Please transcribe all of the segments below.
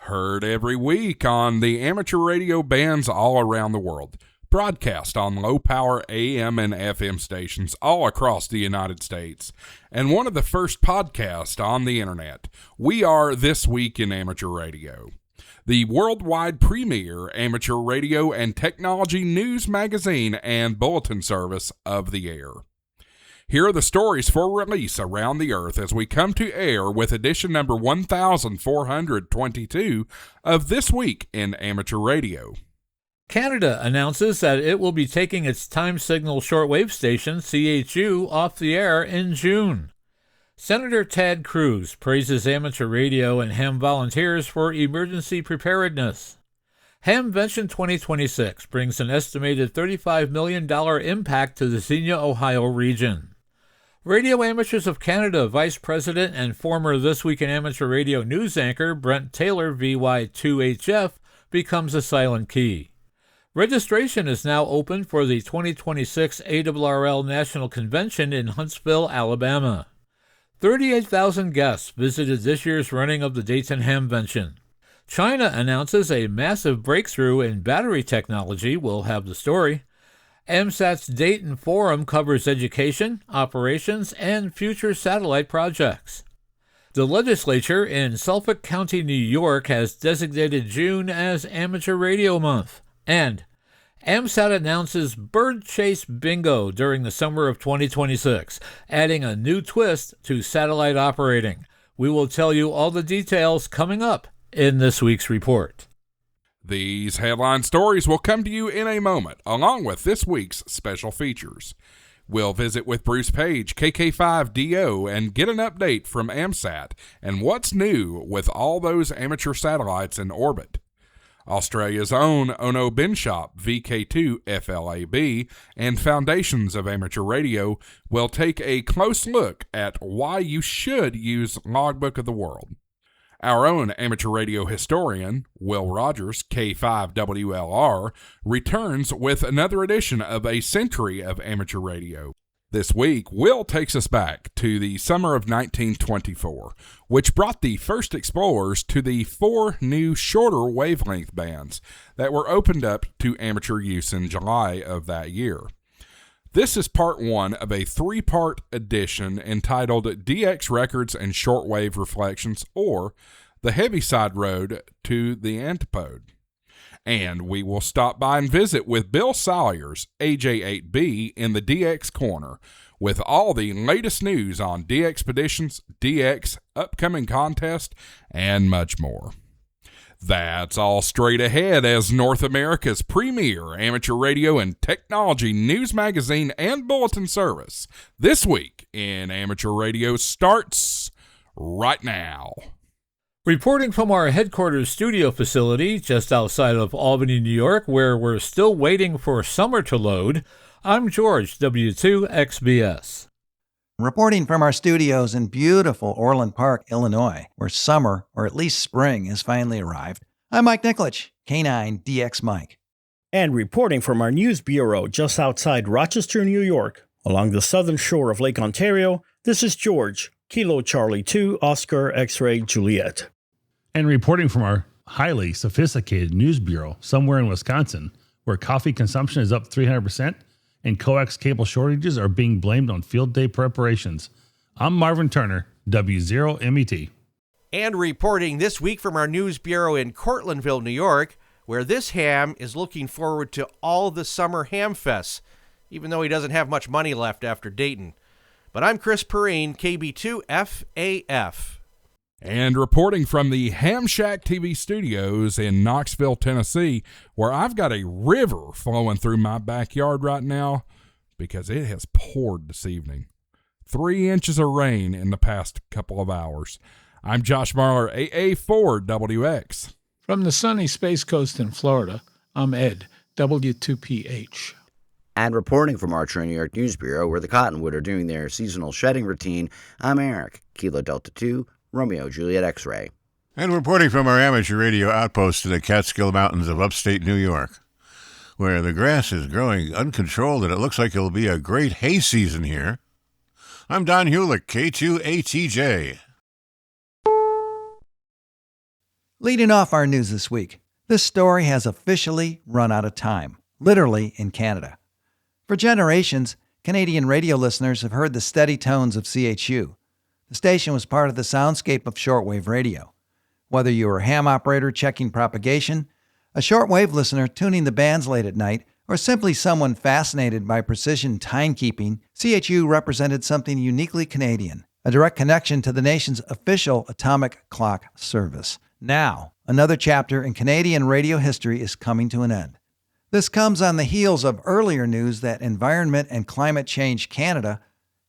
Heard every week on the amateur radio bands all around the world. Broadcast on low-power AM and FM stations all across the United States. And one of the first podcasts on the internet. We are This Week in Amateur Radio, the worldwide premier amateur radio and technology news magazine and bulletin service of the air. Here are the stories for release around the earth as we come to air with edition number 1422 of This Week in Amateur Radio. Canada announces that it will be taking its time signal shortwave station, CHU, off the air in June. Senator Ted Cruz praises amateur radio and ham volunteers for emergency preparedness. Hamvention 2026 brings an estimated $35 million impact to the Xenia, Ohio region. Radio Amateurs of Canada Vice President and former This Week in Amateur Radio news anchor Brent Taylor, VY2HF, becomes a silent key. Registration is now open for the 2026 ARRL National Convention in Huntsville, Alabama. 38,000 guests visited this year's running of the Dayton Hamvention. China announces a massive breakthrough in battery technology. We'll have the story. AMSAT's Dayton Forum covers education, operations, and future satellite projects. The legislature in Suffolk County, New York, has designated June as Amateur Radio Month. And AMSAT announces Bird Chase Bingo during the summer of 2026, adding a new twist to satellite operating. We will tell you all the details coming up in this week's report. These headline stories will come to you in a moment, along with this week's special features. We'll visit with Bruce Page, KK5DO, and get an update from AMSAT and what's new with all those amateur satellites in orbit. Australia's own Ono Binshop VK2 FLAB and Foundations of Amateur Radio will take a close look at why you should use Logbook of the World. Our own amateur radio historian, Will Rogers, K5WLR, returns with another edition of A Century of Amateur Radio. This week, Will takes us back to the summer of 1924, which brought the first explorers to the 4 new shorter wavelength bands that were opened up to amateur use in July of that year. This is part 1 of a 3-part edition entitled DX Records and Shortwave Reflections, or The Heaviside Road to the Antipode. And we will stop by and visit with Bill Salyers, AJ8B, in the DX Corner, with all the latest news on DXpeditions, DX, upcoming contest, and much more. That's all straight ahead as North America's premier amateur radio and technology news magazine and bulletin service. This Week in Amateur Radio starts right now. Reporting from our headquarters studio facility just outside of Albany, New York, where we're still waiting for summer to load, I'm George, W2XBS. Reporting from our studios in beautiful Orland Park, Illinois, where summer, or at least spring, has finally arrived, I'm Mike Nikolich, K9DX Mike. And reporting from our news bureau just outside Rochester, New York, along the southern shore of Lake Ontario, this is George, Kilo Charlie 2, Oscar X-Ray Juliet. And reporting from our highly sophisticated news bureau somewhere in Wisconsin, where coffee consumption is up 300% and coax cable shortages are being blamed on field day preparations. I'm Marvin Turner, W0MET. And reporting this week from our news bureau in Cortlandville, New York, where this ham is looking forward to all the summer ham fests, even though he doesn't have much money left after Dayton. But I'm Chris Perrine, KB2FAF. And reporting from the Ham Shack TV studios in Knoxville, Tennessee, where I've got a river flowing through my backyard right now because it has poured this evening. 3 inches of rain in the past couple of hours. I'm Josh Marler, AA4WX. From the sunny Space Coast in Florida, I'm Ed, W2PH. And reporting from our New York News Bureau, where the Cottonwood are doing their seasonal shedding routine, I'm Eric, Kilo Delta 2, Romeo Juliet X-Ray. And reporting from our amateur radio outpost in the Catskill Mountains of upstate New York, where the grass is growing uncontrolled and it looks like it'll be a great hay season here, I'm Don Hulick, K2ATJ. Leading off our news this week, this story has officially run out of time, literally in Canada. For generations, Canadian radio listeners have heard the steady tones of CHU. The station was part of the soundscape of shortwave radio. Whether you were a ham operator checking propagation, a shortwave listener tuning the bands late at night, or simply someone fascinated by precision timekeeping, CHU represented something uniquely Canadian, a direct connection to the nation's official atomic clock service. Now, another chapter in Canadian radio history is coming to an end. This comes on the heels of earlier news that Environment and Climate Change Canada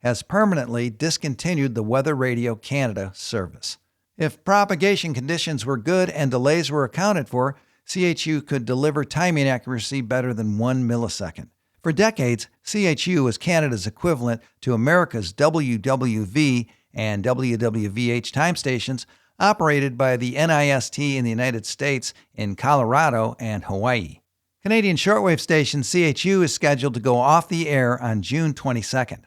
has permanently discontinued the Weather Radio Canada service. If propagation conditions were good and delays were accounted for, CHU could deliver timing accuracy better than 1 millisecond. For decades, CHU was Canada's equivalent to America's WWV and WWVH time stations, operated by the NIST in the United States, in Colorado, and Hawaii. Canadian shortwave station CHU is scheduled to go off the air on June 22nd.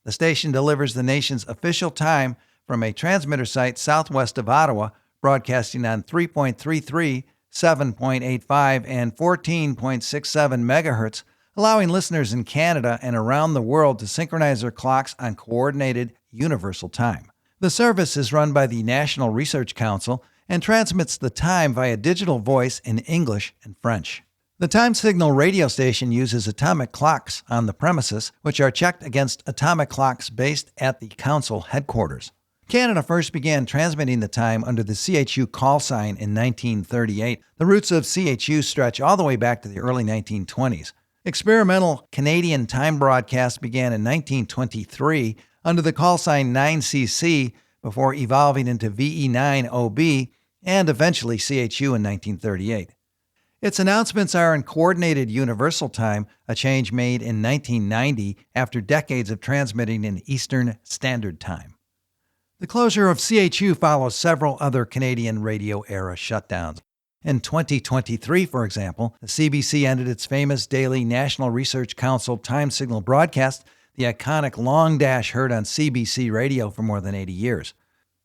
The station delivers the nation's official time from a transmitter site southwest of Ottawa, broadcasting on 3.33, 7.85, and 14.67 megahertz, allowing listeners in Canada and around the world to synchronize their clocks on coordinated universal time. The service is run by the National Research Council and transmits the time via digital voice in English and French. The time signal radio station uses atomic clocks on the premises, which are checked against atomic clocks based at the council headquarters. Canada first began transmitting the time under the CHU call sign in 1938. The roots of CHU stretch all the way back to the early 1920s. Experimental Canadian time broadcasts began in 1923 under the call sign 9CC before evolving into VE9OB and eventually CHU in 1938. Its announcements are in coordinated universal time, a change made in 1990 after decades of transmitting in Eastern Standard Time. The closure of CHU follows several other Canadian radio-era shutdowns. In 2023, for example, the CBC ended its famous daily National Research Council time signal broadcast, the iconic Long Dash heard on CBC radio for more than 80 years.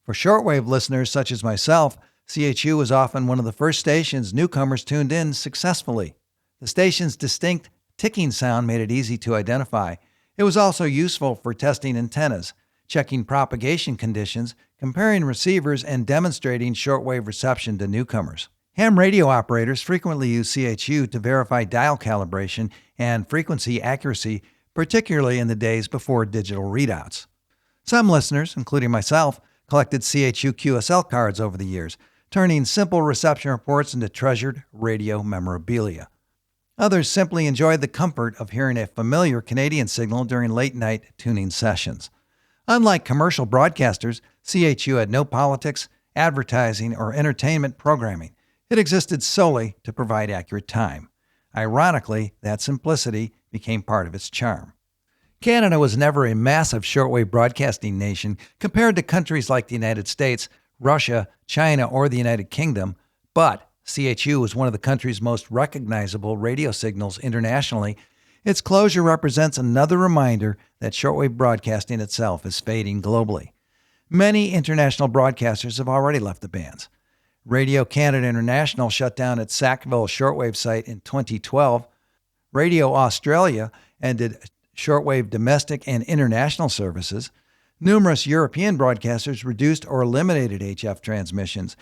For shortwave listeners such as myself, CHU was often one of the first stations newcomers tuned in successfully. The station's distinct ticking sound made it easy to identify. It was also useful for testing antennas, checking propagation conditions, comparing receivers, and demonstrating shortwave reception to newcomers. Ham radio operators frequently use CHU to verify dial calibration and frequency accuracy, particularly in the days before digital readouts. Some listeners, including myself, collected CHU QSL cards over the years, turning simple reception reports into treasured radio memorabilia. Others simply enjoyed the comfort of hearing a familiar Canadian signal during late-night tuning sessions. Unlike commercial broadcasters, CHU had no politics, advertising, or entertainment programming. It existed solely to provide accurate time. Ironically, that simplicity became part of its charm. Canada was never a massive shortwave broadcasting nation compared to countries like the United States, Russia, China, or the United Kingdom, but CHU was one of the country's most recognizable radio signals internationally. Its closure represents another reminder that shortwave broadcasting itself is fading globally. Many international broadcasters have already left the bands. Radio Canada International shut down its Sackville shortwave site in 2012. Radio Australia ended shortwave domestic and international services. Numerous European broadcasters reduced or eliminated HF transmissions.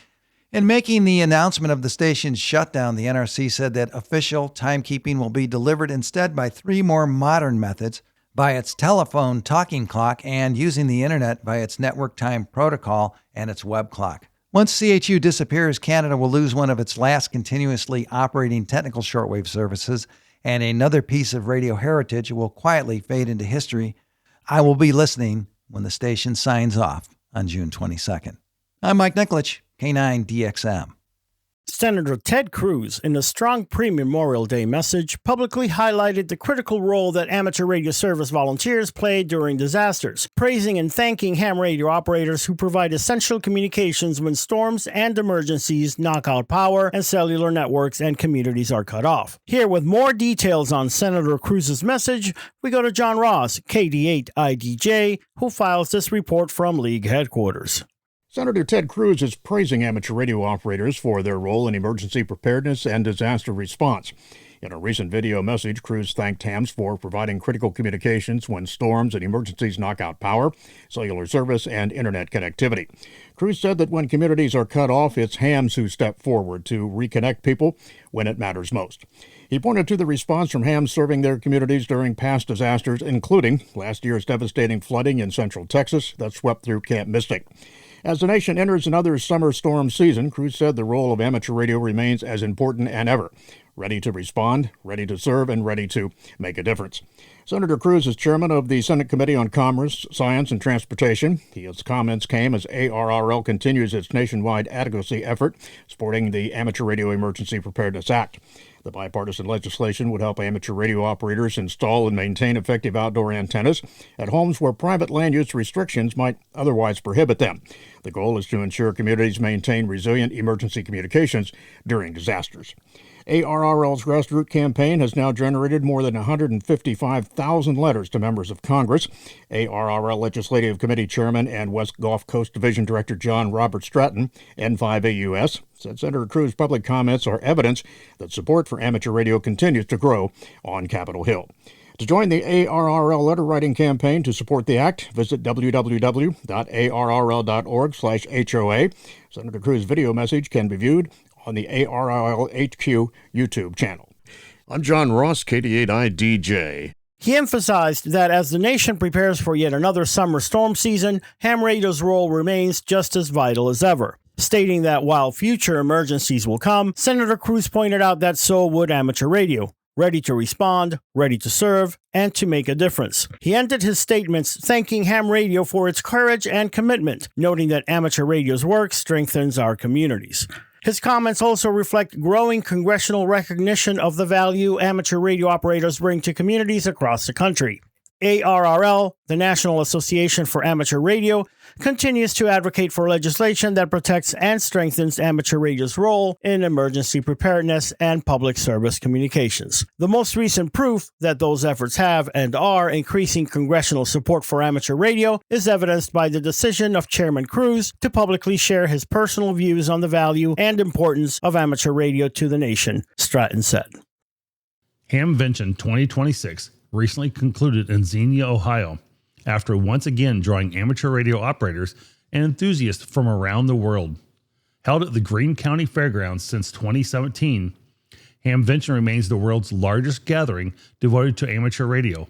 In making the announcement of the station's shutdown, the NRC said that official timekeeping will be delivered instead by 3 more modern methods: by its telephone talking clock and using the internet by its network time protocol and its web clock. Once CHU disappears, Canada will lose one of its last continuously operating technical shortwave services, and another piece of radio heritage will quietly fade into history. I will be listening when the station signs off on June 22nd. I'm Mike Nikolich, K9DXM. Senator Ted Cruz, in a strong pre-Memorial Day message, publicly highlighted the critical role that amateur radio service volunteers play during disasters, praising and thanking ham radio operators who provide essential communications when storms and emergencies knock out power and cellular networks and communities are cut off. Here with more details on Senator Cruz's message, we go to John Ross, KD8IDJ, who files this report from League headquarters. Senator Ted Cruz is praising amateur radio operators for their role in emergency preparedness and disaster response. In a recent video message, Cruz thanked hams for providing critical communications when storms and emergencies knock out power, cellular service, and internet connectivity. Cruz said that when communities are cut off, it's hams who step forward to reconnect people when it matters most. He pointed to the response from hams serving their communities during past disasters, including last year's devastating flooding in central Texas that swept through Camp Mystic. As the nation enters another summer storm season, Cruz said the role of amateur radio remains as important as ever. Ready to respond, ready to serve, and ready to make a difference. Senator Cruz is chairman of the Senate Committee on Commerce, Science, and Transportation. His comments came as ARRL continues its nationwide advocacy effort supporting the Amateur Radio Emergency Preparedness Act. The bipartisan legislation would help amateur radio operators install and maintain effective outdoor antennas at homes where private land use restrictions might otherwise prohibit them. The goal is to ensure communities maintain resilient emergency communications during disasters. ARRL's grassroots campaign has now generated more than 155,000 letters to members of Congress. ARRL Legislative Committee Chairman and West Gulf Coast Division Director John Robert Stratton, N5AUS, said Senator Cruz's public comments are evidence that support for amateur radio continues to grow on Capitol Hill. To join the ARRL letter-writing campaign to support the act, visit www.arrl.org/HOA. Senator Cruz's video message can be viewed on the ARRL HQ YouTube channel. I'm John Ross, KD8I-DJ. He emphasized that as the nation prepares for yet another summer storm season, ham radio's role remains just as vital as ever, stating that while future emergencies will come, Senator Cruz pointed out that so would amateur radio, ready to respond, ready to serve, and to make a difference. He ended his statements thanking ham radio for its courage and commitment, noting that amateur radio's work strengthens our communities. His comments also reflect growing congressional recognition of the value amateur radio operators bring to communities across the country. ARRL, the National Association for Amateur Radio, continues to advocate for legislation that protects and strengthens amateur radio's role in emergency preparedness and public service communications. The most recent proof that those efforts have and are increasing congressional support for amateur radio is evidenced by the decision of Chairman Cruz to publicly share his personal views on the value and importance of amateur radio to the nation, Stratton said. Hamvention 2026 recently concluded in Xenia, Ohio, after once again drawing amateur radio operators and enthusiasts from around the world. Held at the Greene County Fairgrounds since 2017, Hamvention remains the world's largest gathering devoted to amateur radio.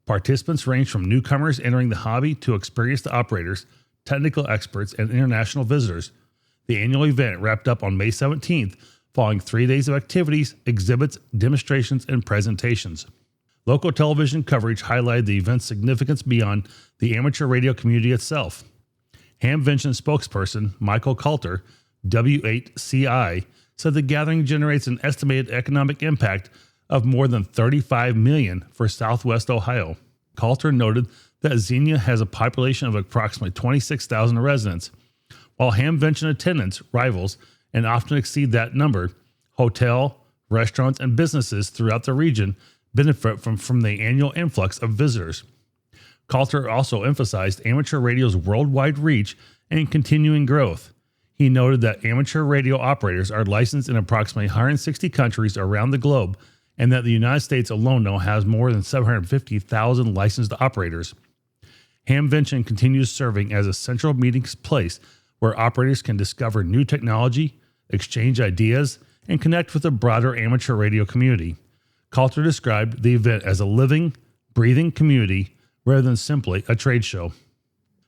Participants range from newcomers entering the hobby to experienced operators, technical experts, and international visitors. The annual event wrapped up on May 17th, following 3 days of activities, exhibits, demonstrations, and presentations. Local television coverage highlighted the event's significance beyond the amateur radio community itself. Hamvention spokesperson Michael Coulter, W8CI, said the gathering generates an estimated economic impact of more than $35 million for Southwest Ohio. Coulter noted that Xenia has a population of approximately 26,000 residents. While Hamvention attendance rivals and often exceed that number, hotel, restaurants, and businesses throughout the region benefit from the annual influx of visitors. Coulter also emphasized amateur radio's worldwide reach and continuing growth. He noted that amateur radio operators are licensed in approximately 160 countries around the globe, and that the United States alone now has more than 750,000 licensed operators. Hamvention continues serving as a central meeting place where operators can discover new technology, exchange ideas, and connect with the broader amateur radio community. Coulter described the event as a living, breathing community rather than simply a trade show.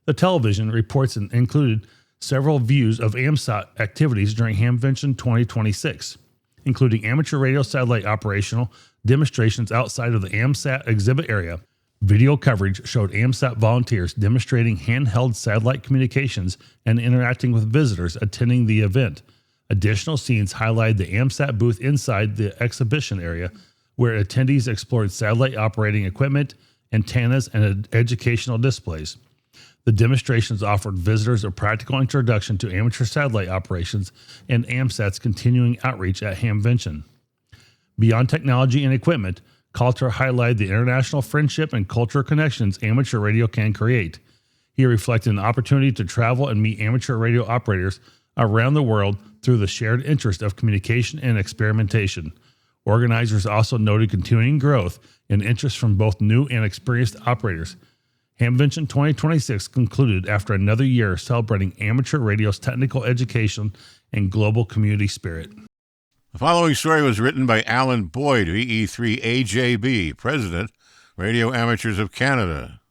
The television reports included several views of AMSAT activities during Hamvention 2026, including amateur radio satellite operational demonstrations outside of the AMSAT exhibit area. Video coverage showed AMSAT volunteers demonstrating handheld satellite communications and interacting with visitors attending the event. Additional scenes highlighted the AMSAT booth inside the exhibition area, where attendees explored satellite operating equipment, antennas, and educational displays. The demonstrations offered visitors a practical introduction to amateur satellite operations and AMSAT's continuing outreach at Hamvention. Beyond technology and equipment, Coulter highlighted the international friendship and cultural connections amateur radio can create. He reflected an opportunity to travel and meet amateur radio operators around the world through the shared interest of communication and experimentation. Organizers also noted continuing growth and interest from both new and experienced operators. Hamvention 2026 concluded after another year celebrating amateur radio's technical education and global community spirit. The following story was written by Alan Boyd, VE3AJB, President, Radio Amateurs of Canada.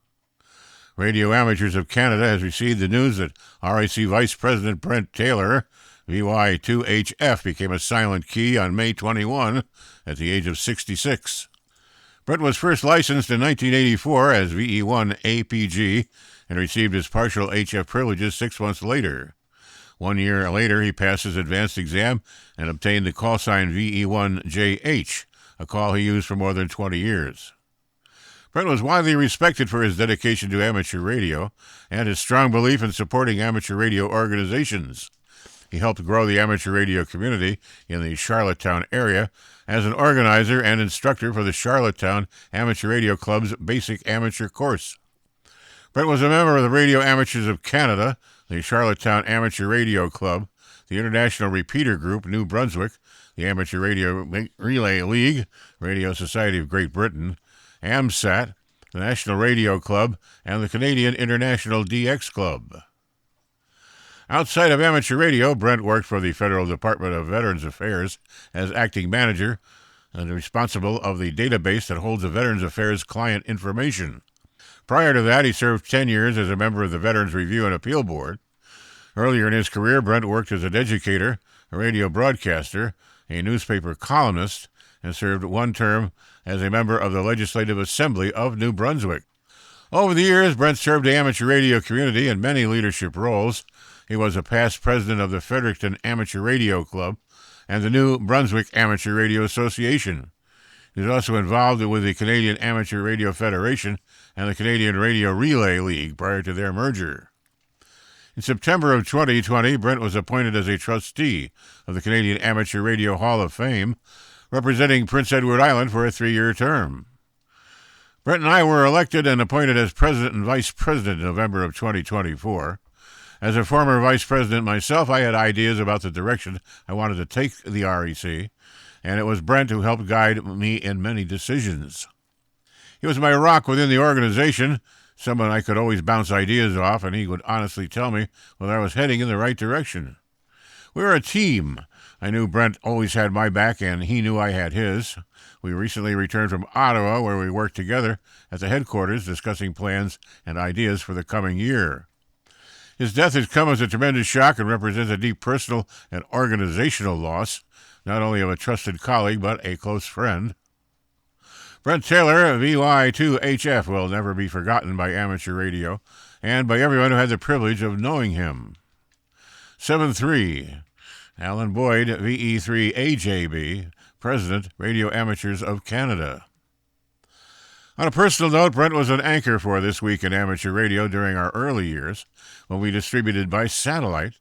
Radio Amateurs of Canada has received the news that RIC Vice President Brent Taylor, VY2HF, became a silent key on May 21 at the age of 66. Brent was first licensed in 1984 as VE1APG and received his partial HF privileges 6 months later. 1 year later, he passed his advanced exam and obtained the call sign VE1JH, a call he used for more than 20 years. Brent was widely respected for his dedication to amateur radio and his strong belief in supporting amateur radio organizations. He helped grow the amateur radio community in the Charlottetown area as an organizer and instructor for the Charlottetown Amateur Radio Club's Basic Amateur Course. Brent was a member of the Radio Amateurs of Canada, the Charlottetown Amateur Radio Club, the International Repeater Group, New Brunswick, the Amateur Radio Relay League, Radio Society of Great Britain, AMSAT, the National Radio Club, and the Canadian International DX Club. Outside of amateur radio, Brent worked for the Federal Department of Veterans Affairs as acting manager and responsible of the database that holds the Veterans Affairs client information. Prior to that, he served 10 years as a member of the Veterans Review and Appeal Board. Earlier in his career, Brent worked as an educator, a radio broadcaster, a newspaper columnist, and served 1 term as a member of the Legislative Assembly of New Brunswick. Over the years, Brent served the amateur radio community in many leadership roles. He was a past president of the Fredericton Amateur Radio Club and the New Brunswick Amateur Radio Association. He was also involved with the Canadian Amateur Radio Federation and the Canadian Radio Relay League prior to their merger. In September of 2020, Brent was appointed as a trustee of the Canadian Amateur Radio Hall of Fame, representing Prince Edward Island for a 3-year term. Brent and I were elected and appointed as president and vice president in November of 2024. As a former vice president myself, I had ideas about the direction I wanted to take the REC, and it was Brent who helped guide me in many decisions. He was my rock within the organization, someone I could always bounce ideas off, and he would honestly tell me whether I was heading in the right direction. We were a team. I knew Brent always had my back, and he knew I had his. We recently returned from Ottawa, where we worked together at the headquarters discussing plans and ideas for the coming year. His death has come as a tremendous shock and represents a deep personal and organizational loss, not only of a trusted colleague, but a close friend. Brent Taylor, VY2HF, will never be forgotten by amateur radio and by everyone who had the privilege of knowing him. 7-3. Alan Boyd, VE3AJB, President, Radio Amateurs of Canada. On a personal note, Brent was an anchor for This Week in Amateur Radio during our early years, when we distributed by satellite.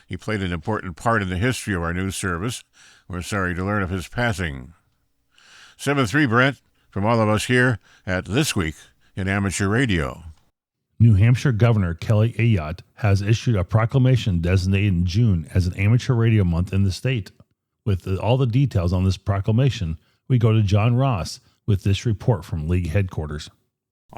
He played an important part in the history of our news service. We're sorry to learn of his passing. 7-3, Brent, from all of us here at This Week in Amateur Radio. New Hampshire Governor Kelly Ayotte has issued a proclamation designating June as an amateur radio month in the state. With all the details on this proclamation, we go to John Ross with this report from League headquarters.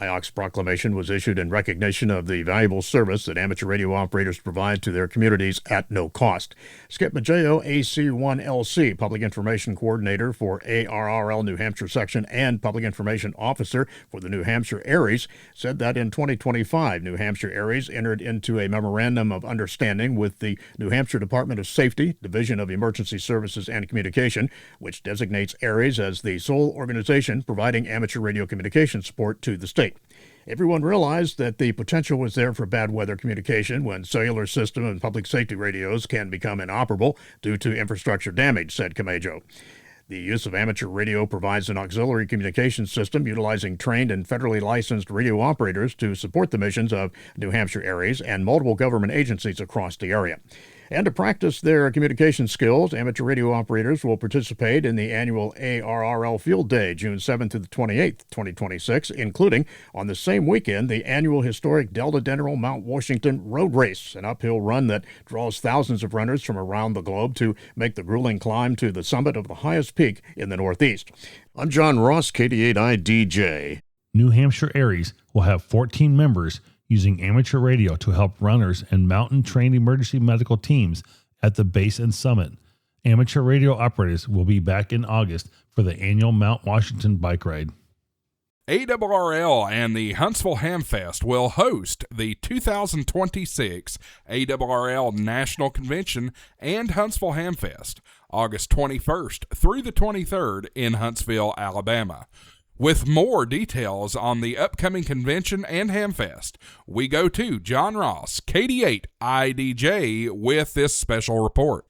IOC's proclamation was issued in recognition of the valuable service that amateur radio operators provide to their communities at no cost. Skip Maggio, AC1LC, Public Information Coordinator for ARRL New Hampshire Section and Public Information Officer for the New Hampshire ARRIs, said that in 2025, New Hampshire ARRIs entered into a memorandum of understanding with the New Hampshire Department of Safety, Division of Emergency Services and Communication, which designates ARRIs as the sole organization providing amateur radio communication support to the state. Everyone realized that the potential was there for bad weather communication when cellular system and public safety radios can become inoperable due to infrastructure damage, said Camajo. The use of amateur radio provides an auxiliary communication system utilizing trained and federally licensed radio operators to support the missions of New Hampshire ARRIs and multiple government agencies across the area. And to practice their communication skills, amateur radio operators will participate in the annual ARRL Field Day, June 7th to the 28th, 2026, including on the same weekend, the annual historic Delta Dental Mount Washington Road Race, an uphill run that draws thousands of runners from around the globe to make the grueling climb to the summit of the highest peak in the Northeast. I'm John Ross, KD8IDJ. New Hampshire ARRLs will have 14 members using amateur radio to help runners and mountain-trained emergency medical teams at the base and summit. Amateur radio operators will be back in August for the annual Mount Washington bike ride. ARRL and the Huntsville Hamfest will host the 2026 ARRL National Convention and Huntsville Hamfest, August 21st through the 23rd in Huntsville, Alabama. With more details on the upcoming convention and Hamfest, we go to John Ross, KD8IDJ, with this special report.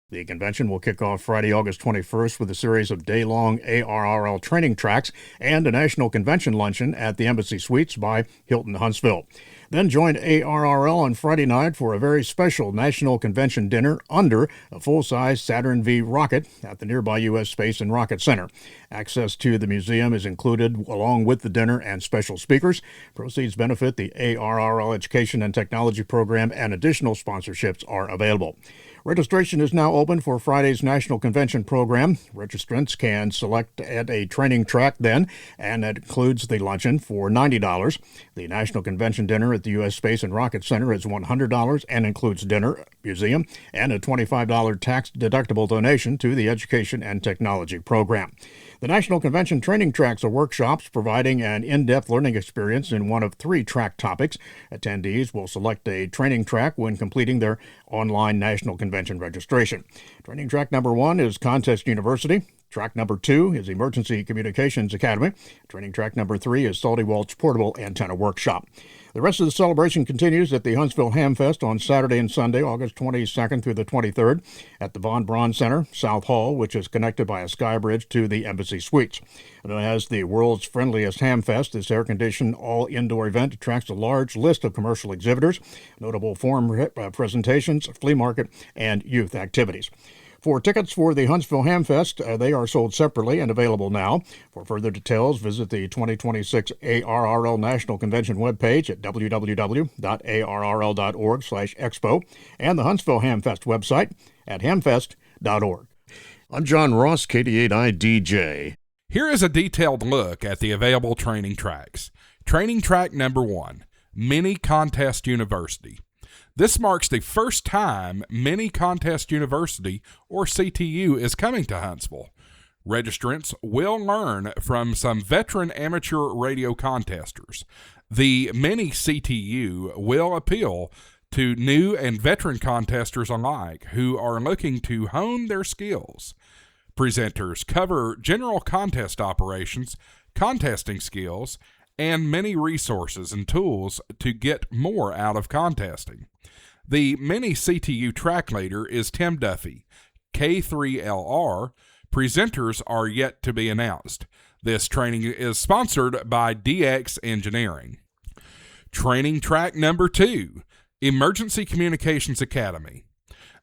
The convention will kick off Friday, August 21st with a series of day-long ARRL training tracks and a national convention luncheon at the Embassy Suites by Hilton Huntsville. Then join ARRL on Friday night for a very special national convention dinner under a full-size Saturn V rocket at the nearby U.S. Space and Rocket Center. Access to the museum is included along with the dinner and special speakers. Proceeds benefit the ARRL Education and Technology Program, and additional sponsorships are available. Registration is now open for Friday's National Convention program. Registrants can select at a training track then, and that includes the luncheon for $90. The National Convention dinner at the U.S. Space and Rocket Center is $100 and includes dinner, museum, and a $25 tax-deductible donation to the Education and Technology program. The National Convention training tracks are workshops providing an in-depth learning experience in one of 3 track topics. Attendees will select a training track when completing their online National Convention registration. Training track number 1 is Contest University. Track number 2 is Emergency Communications Academy. Training track number 3 is Salty Waltz Portable Antenna Workshop. The rest of the celebration continues at the Huntsville Hamfest on Saturday and Sunday, August 22nd through the 23rd, at the Von Braun Center, South Hall, which is connected by a sky bridge to the Embassy Suites. Known as the world's friendliest Hamfest, this air-conditioned, all-indoor event attracts a large list of commercial exhibitors, notable forum presentations, flea market, and youth activities. For tickets for the Huntsville Hamfest, they are sold separately and available now. For further details, visit the 2026 ARRL National Convention webpage at www.arrl.org/expo and the Huntsville Hamfest website at hamfest.org. I'm John Ross, KD8IDJ. Here is a detailed look at the available training tracks. Training track number 1, Mini Contest University. This marks the first time Mini Contest University, or CTU, is coming to Huntsville. Registrants will learn from some veteran amateur radio contesters. The Mini CTU will appeal to new and veteran contesters alike who are looking to hone their skills. Presenters cover general contest operations, contesting skills, and many resources and tools to get more out of contesting. The Mini CTU track leader is Tim Duffy, K3LR. Presenters are yet to be announced. This training is sponsored by DX Engineering. Training track number 2, Emergency Communications Academy.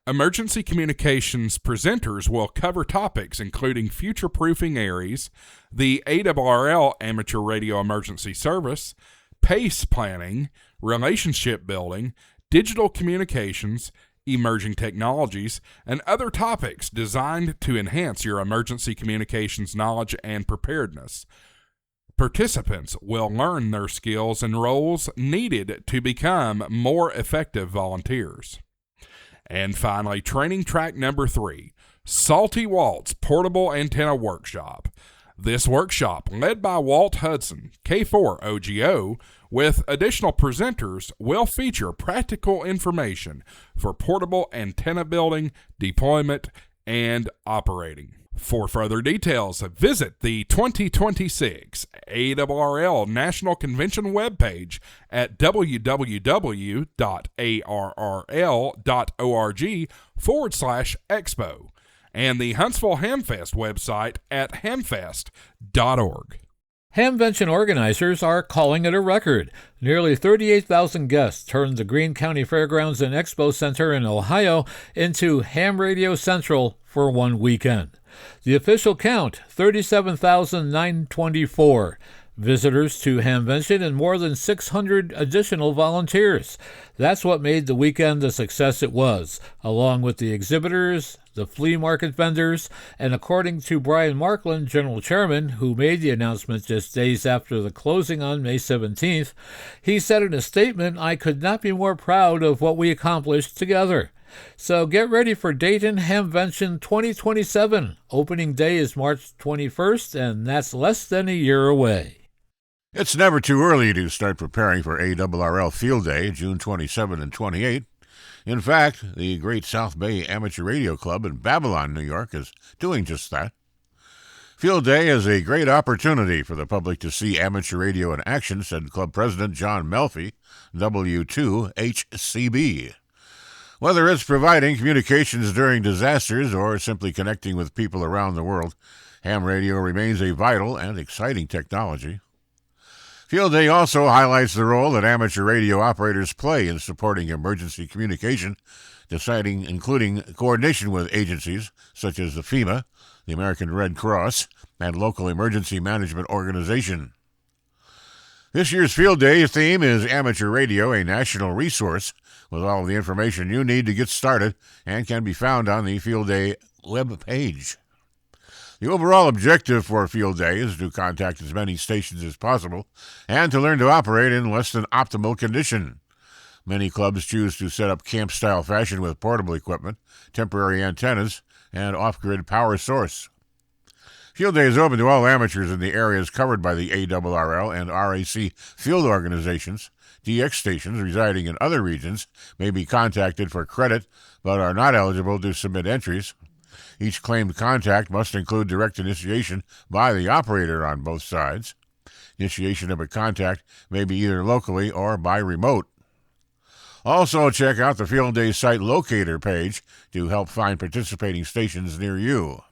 Emergency Communications presenters will cover topics including future-proofing ARRLs, the ARRL Amateur Radio Emergency Service, PACE planning, relationship building, digital communications, emerging technologies, and other topics designed to enhance your emergency communications knowledge and preparedness. Participants will learn their skills and roles needed to become more effective volunteers. And finally, training track number 3, Salty Waltz Portable Antenna Workshop. This workshop, led by Walt Hudson, K4OGO, with additional presenters, will feature practical information for portable antenna building, deployment, and operating. For further details, visit the 2026 ARRL National Convention webpage at www.arrl.org/expo and the Huntsville Hamfest website at hamfest.org. Hamvention organizers are calling it a record. Nearly 38,000 guests turned the Greene County Fairgrounds and Expo Center in Ohio into Ham Radio Central for one weekend. The official count, 37,924. Visitors to Hamvention and more than 600 additional volunteers. That's what made the weekend the success it was, along with the exhibitors, the flea market vendors, and according to Brian Markland, General Chairman, who made the announcement just days after the closing on May 17th, he said in a statement, "I could not be more proud of what we accomplished together." So get ready for Dayton Hamvention 2027. Opening day is March 21st, and that's less than a year away. It's never too early to start preparing for ARRL Field Day, June 27 and 28. In fact, the Great South Bay Amateur Radio Club in Babylon, New York, is doing just that. Field Day is a great opportunity for the public to see amateur radio in action, said Club President John Melfi, W2HCB. Whether it's providing communications during disasters or simply connecting with people around the world, ham radio remains a vital and exciting technology. Field Day also highlights the role that amateur radio operators play in supporting emergency communication, including coordination with agencies such as the FEMA, the American Red Cross, and local emergency management organization. This year's Field Day theme is Amateur Radio, a national resource, with all of the information you need to get started and can be found on the Field Day web page. The overall objective for Field Day is to contact as many stations as possible and to learn to operate in less than optimal condition. Many clubs choose to set up camp-style fashion with portable equipment, temporary antennas, and off-grid power source. Field Day is open to all amateurs in the areas covered by the ARRL and RAC field organizations. DX stations residing in other regions may be contacted for credit but are not eligible to submit entries. Each claimed contact must include direct initiation by the operator on both sides. Initiation of a contact may be either locally or by remote. Also, check out the Field Day site locator page to help find participating stations near you.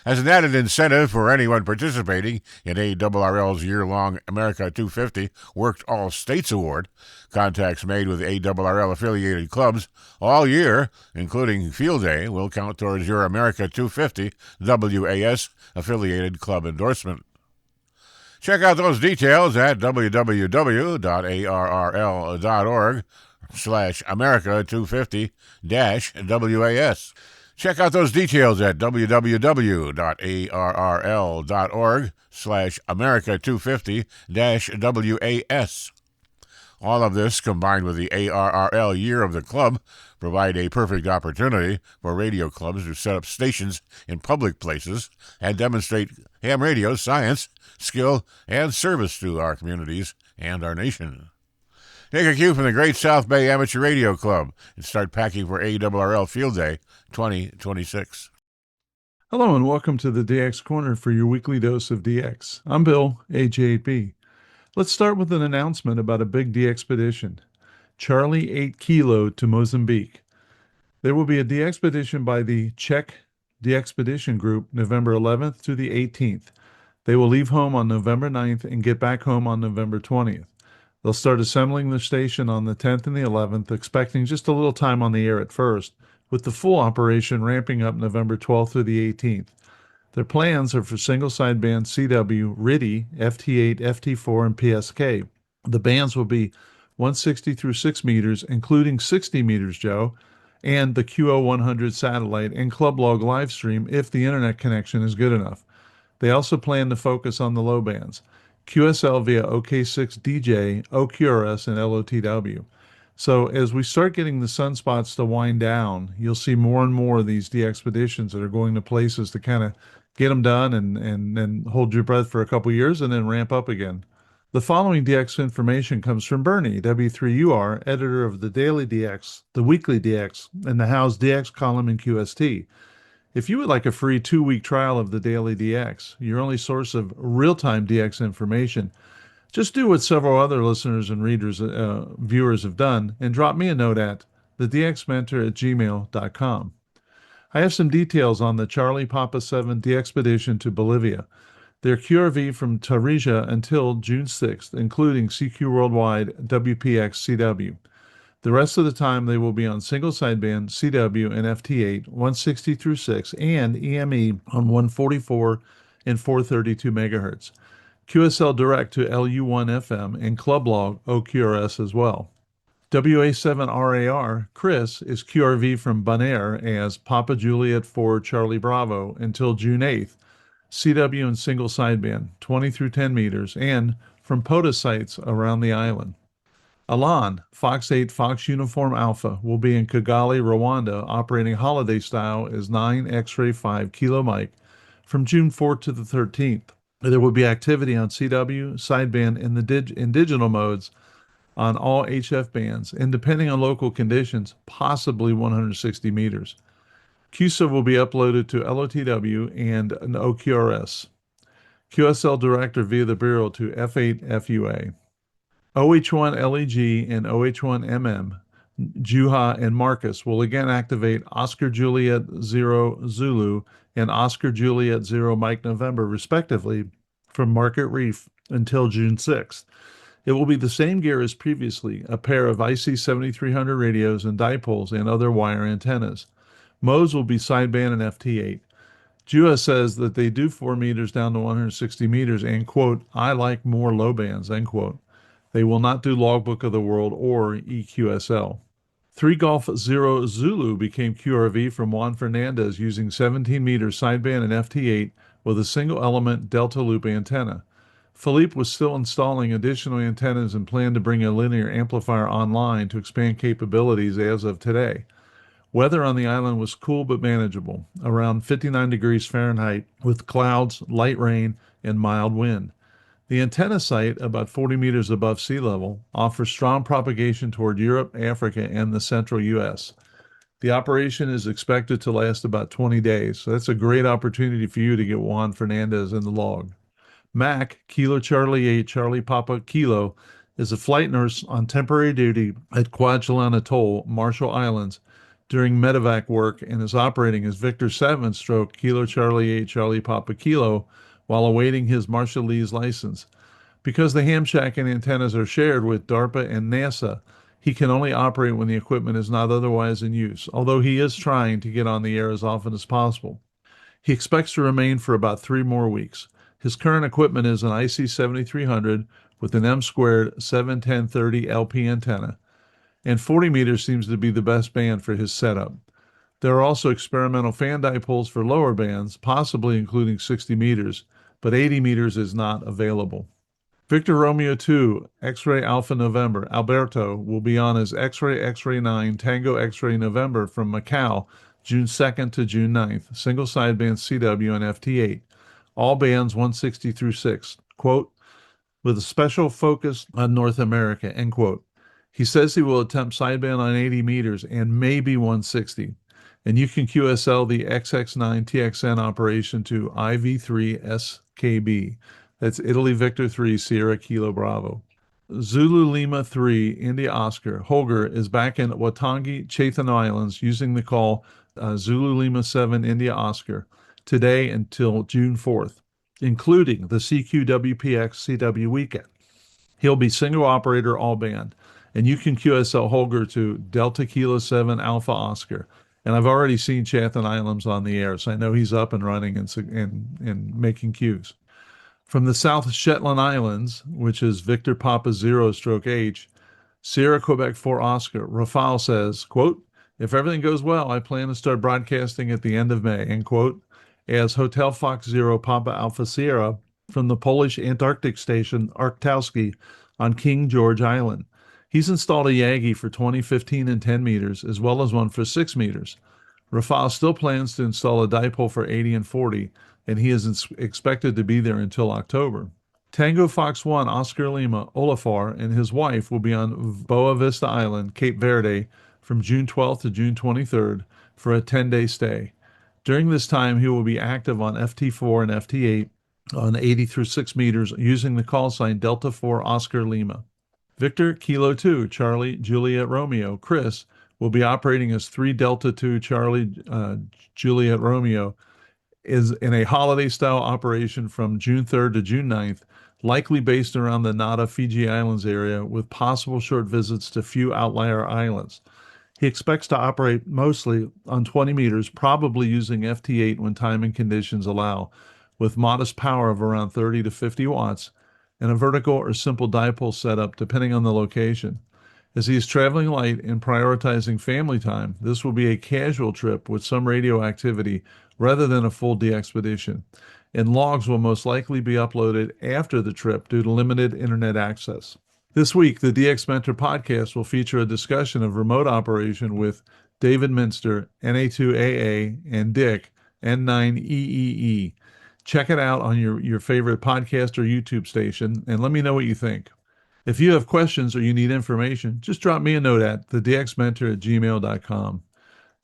As an added incentive for anyone participating in ARRL's year-long America 250 Worked All States Award, contacts made with ARRL-affiliated clubs all year, including Field Day, will count towards your America 250 WAS-affiliated club endorsement. Check out those details at www.arrl.org/America250-WAS. Check out those details at www.arrl.org/America250-WAS. All of this, combined with the ARRL Year of the Club, provide a perfect opportunity for radio clubs to set up stations in public places and demonstrate ham radio science, skill, and service to our communities and our nation. Take a cue from the Great South Bay Amateur Radio Club and start packing for ARRL Field Day 2026. Hello and welcome to the DX Corner for your weekly dose of DX. I'm Bill, AJ8B. Let's start with an announcement about a big DXpedition. Charlie 8 Kilo to Mozambique. There will be a DXpedition by the Czech DXpedition Group November 11th to the 18th. They will leave home on November 9th and get back home on November 20th. They'll start assembling the station on the 10th and the 11th, expecting just a little time on the air at first, with the full operation ramping up November 12th through the 18th. Their plans are for single sideband CW, RTTY, FT8, FT4, and PSK. The bands will be 160 through 6 meters, including 60 meters, Joe, and the QO100 satellite and Club Log live stream if the internet connection is good enough. They also plan to focus on the low bands, QSL via OK6DJ, OQRS, and LOTW. So as we start getting the sunspots to wind down, you'll see more and more of these DXpeditions that are going to places to kind of get them done and then hold your breath for a couple years and then ramp up again. The following DX information comes from Bernie, W3UR, editor of the Daily DX, the Weekly DX, and the How's DX column in QST. If you would like a free 2-week trial of the Daily DX, your only source of real-time DX information, just do what several other listeners and readers, viewers have done, and drop me a note at thedxmentor@gmail.com. I have some details on the Charlie Papa 7 DXpedition to Bolivia. Their QRV from Tarija until June 6th, including CQ Worldwide WPX CW. The rest of the time they will be on single sideband CW and FT8, 160 through 6, and EME on 144 and 432 MHz. QSL direct to LU1 FM and Club Log OQRS as well. WA7RAR, Chris, is QRV from Bonaire as Papa Juliet 4 Charlie Bravo until June 8th, CW and single sideband, 20 through 10 meters, and from POTUS sites around the island. Alan, Fox 8 Fox Uniform Alpha, will be in Kigali, Rwanda, operating holiday style as 9 X-Ray 5 Kilo Mike from June 4th to the 13th. There will be activity on CW, sideband, and in digital modes on all HF bands, and depending on local conditions, possibly 160 meters. QSO will be uploaded to LOTW and an OQRS. QSL director via the Bureau to F8 FUA. OH1 LEG and OH1 MM, Juha and Marcus will again activate Oscar Juliet 0 Zulu and Oscar Juliet 0 Mike November, respectively, from Market Reef until June 6th. It will be the same gear as previously, a pair of IC7300 radios and dipoles and other wire antennas. Modes will be sideband and FT8. Juha says that they do 4 meters down to 160 meters and, quote, I like more low bands, end quote. They will not do Logbook of the World or EQSL. 3 Golf 0 Zulu became QRV from Juan Fernandez using 17 meters sideband and FT8 with a single element Delta Loop antenna. Philippe was still installing additional antennas and planned to bring a linear amplifier online to expand capabilities as of today. Weather on the island was cool but manageable, around 59 degrees Fahrenheit, with clouds, light rain, and mild wind. The antenna site, about 40 meters above sea level, offers strong propagation toward Europe, Africa, and the central U.S. The operation is expected to last about 20 days, so that's a great opportunity for you to get Juan Fernandez in the log. Mac, Kilo Charlie 8, Charlie Papa Kilo, is a flight nurse on temporary duty at Kwajalein Atoll, Marshall Islands, during medevac work and is operating as Victor 7 stroke Kilo Charlie 8, Charlie Papa Kilo while awaiting his Marshallese license. Because the ham shack and antennas are shared with DARPA and NASA, he can only operate when the equipment is not otherwise in use, although he is trying to get on the air as often as possible. He expects to remain for about 3 more weeks. His current equipment is an IC7300 with an M2 71030 LP antenna, and 40 meters seems to be the best band for his setup. There are also experimental fan dipoles for lower bands, possibly including 60 meters, but 80 meters is not available. Victor Romeo 2, X-Ray Alpha November, Alberto, will be on as X-Ray 9, Tango X-Ray November from Macau, June 2nd to June 9th, single sideband CW and FT8, all bands 160 through 6, quote, with a special focus on North America, end quote. He says he will attempt sideband on 80 meters and maybe 160. And you can QSL the XX9 TXN operation to IV3SKB. That's Italy Victor 3 Sierra Kilo Bravo. Zulu Lima 3 India Oscar Holger is back in Watangi, Chatham Islands using the call Zulu Lima 7 India Oscar today until June 4th, including the CQWPX CW weekend. He'll be single operator all band. And you can QSL Holger to Delta Kilo 7 Alpha Oscar. And I've already seen Chatham Islands on the air, so I know he's up and running and making cues. From the South Shetland Islands, which is Victor Papa 0 stroke H, Sierra Quebec 4 Oscar, Rafal says, quote, if everything goes well, I plan to start broadcasting at the end of May, end quote, as Hotel Fox 0 Papa Alpha Sierra from the Polish Antarctic station Arktowski on King George Island. He's installed a Yagi for 20, 15, and 10 meters, as well as one for 6 meters. Rafal still plans to install a dipole for 80 and 40, and he is expected to be there until October. Tango Fox 1 Oscar Lima Olafar and his wife will be on Boa Vista Island, Cape Verde, from June 12th to June 23rd for a 10-day stay. During this time, he will be active on FT4 and FT8 on 80 through 6 meters using the call sign Delta 4 Oscar Lima. Victor Kilo 2 Charlie Juliet Romeo Chris will be operating as 3 Delta 2 Charlie Juliet Romeo is in a holiday-style operation from June 3rd to June 9th, likely based around the Nada, Fiji Islands area, with possible short visits to few outlier islands. He expects to operate mostly on 20 meters, probably using FT8 when time and conditions allow, with modest power of around 30 to 50 watts, and a vertical or simple dipole setup depending on the location. As he is traveling light and prioritizing family time, this will be a casual trip with some radio activity rather than a full de-expedition, and logs will most likely be uploaded after the trip due to limited internet access. This week, the DX Mentor podcast will feature a discussion of remote operation with David Minster, NA2AA, and Dick, N9EEE. Check it out on your favorite podcast or YouTube station, and let me know what you think. If you have questions or you need information, just drop me a note at thedxmentor@gmail.com.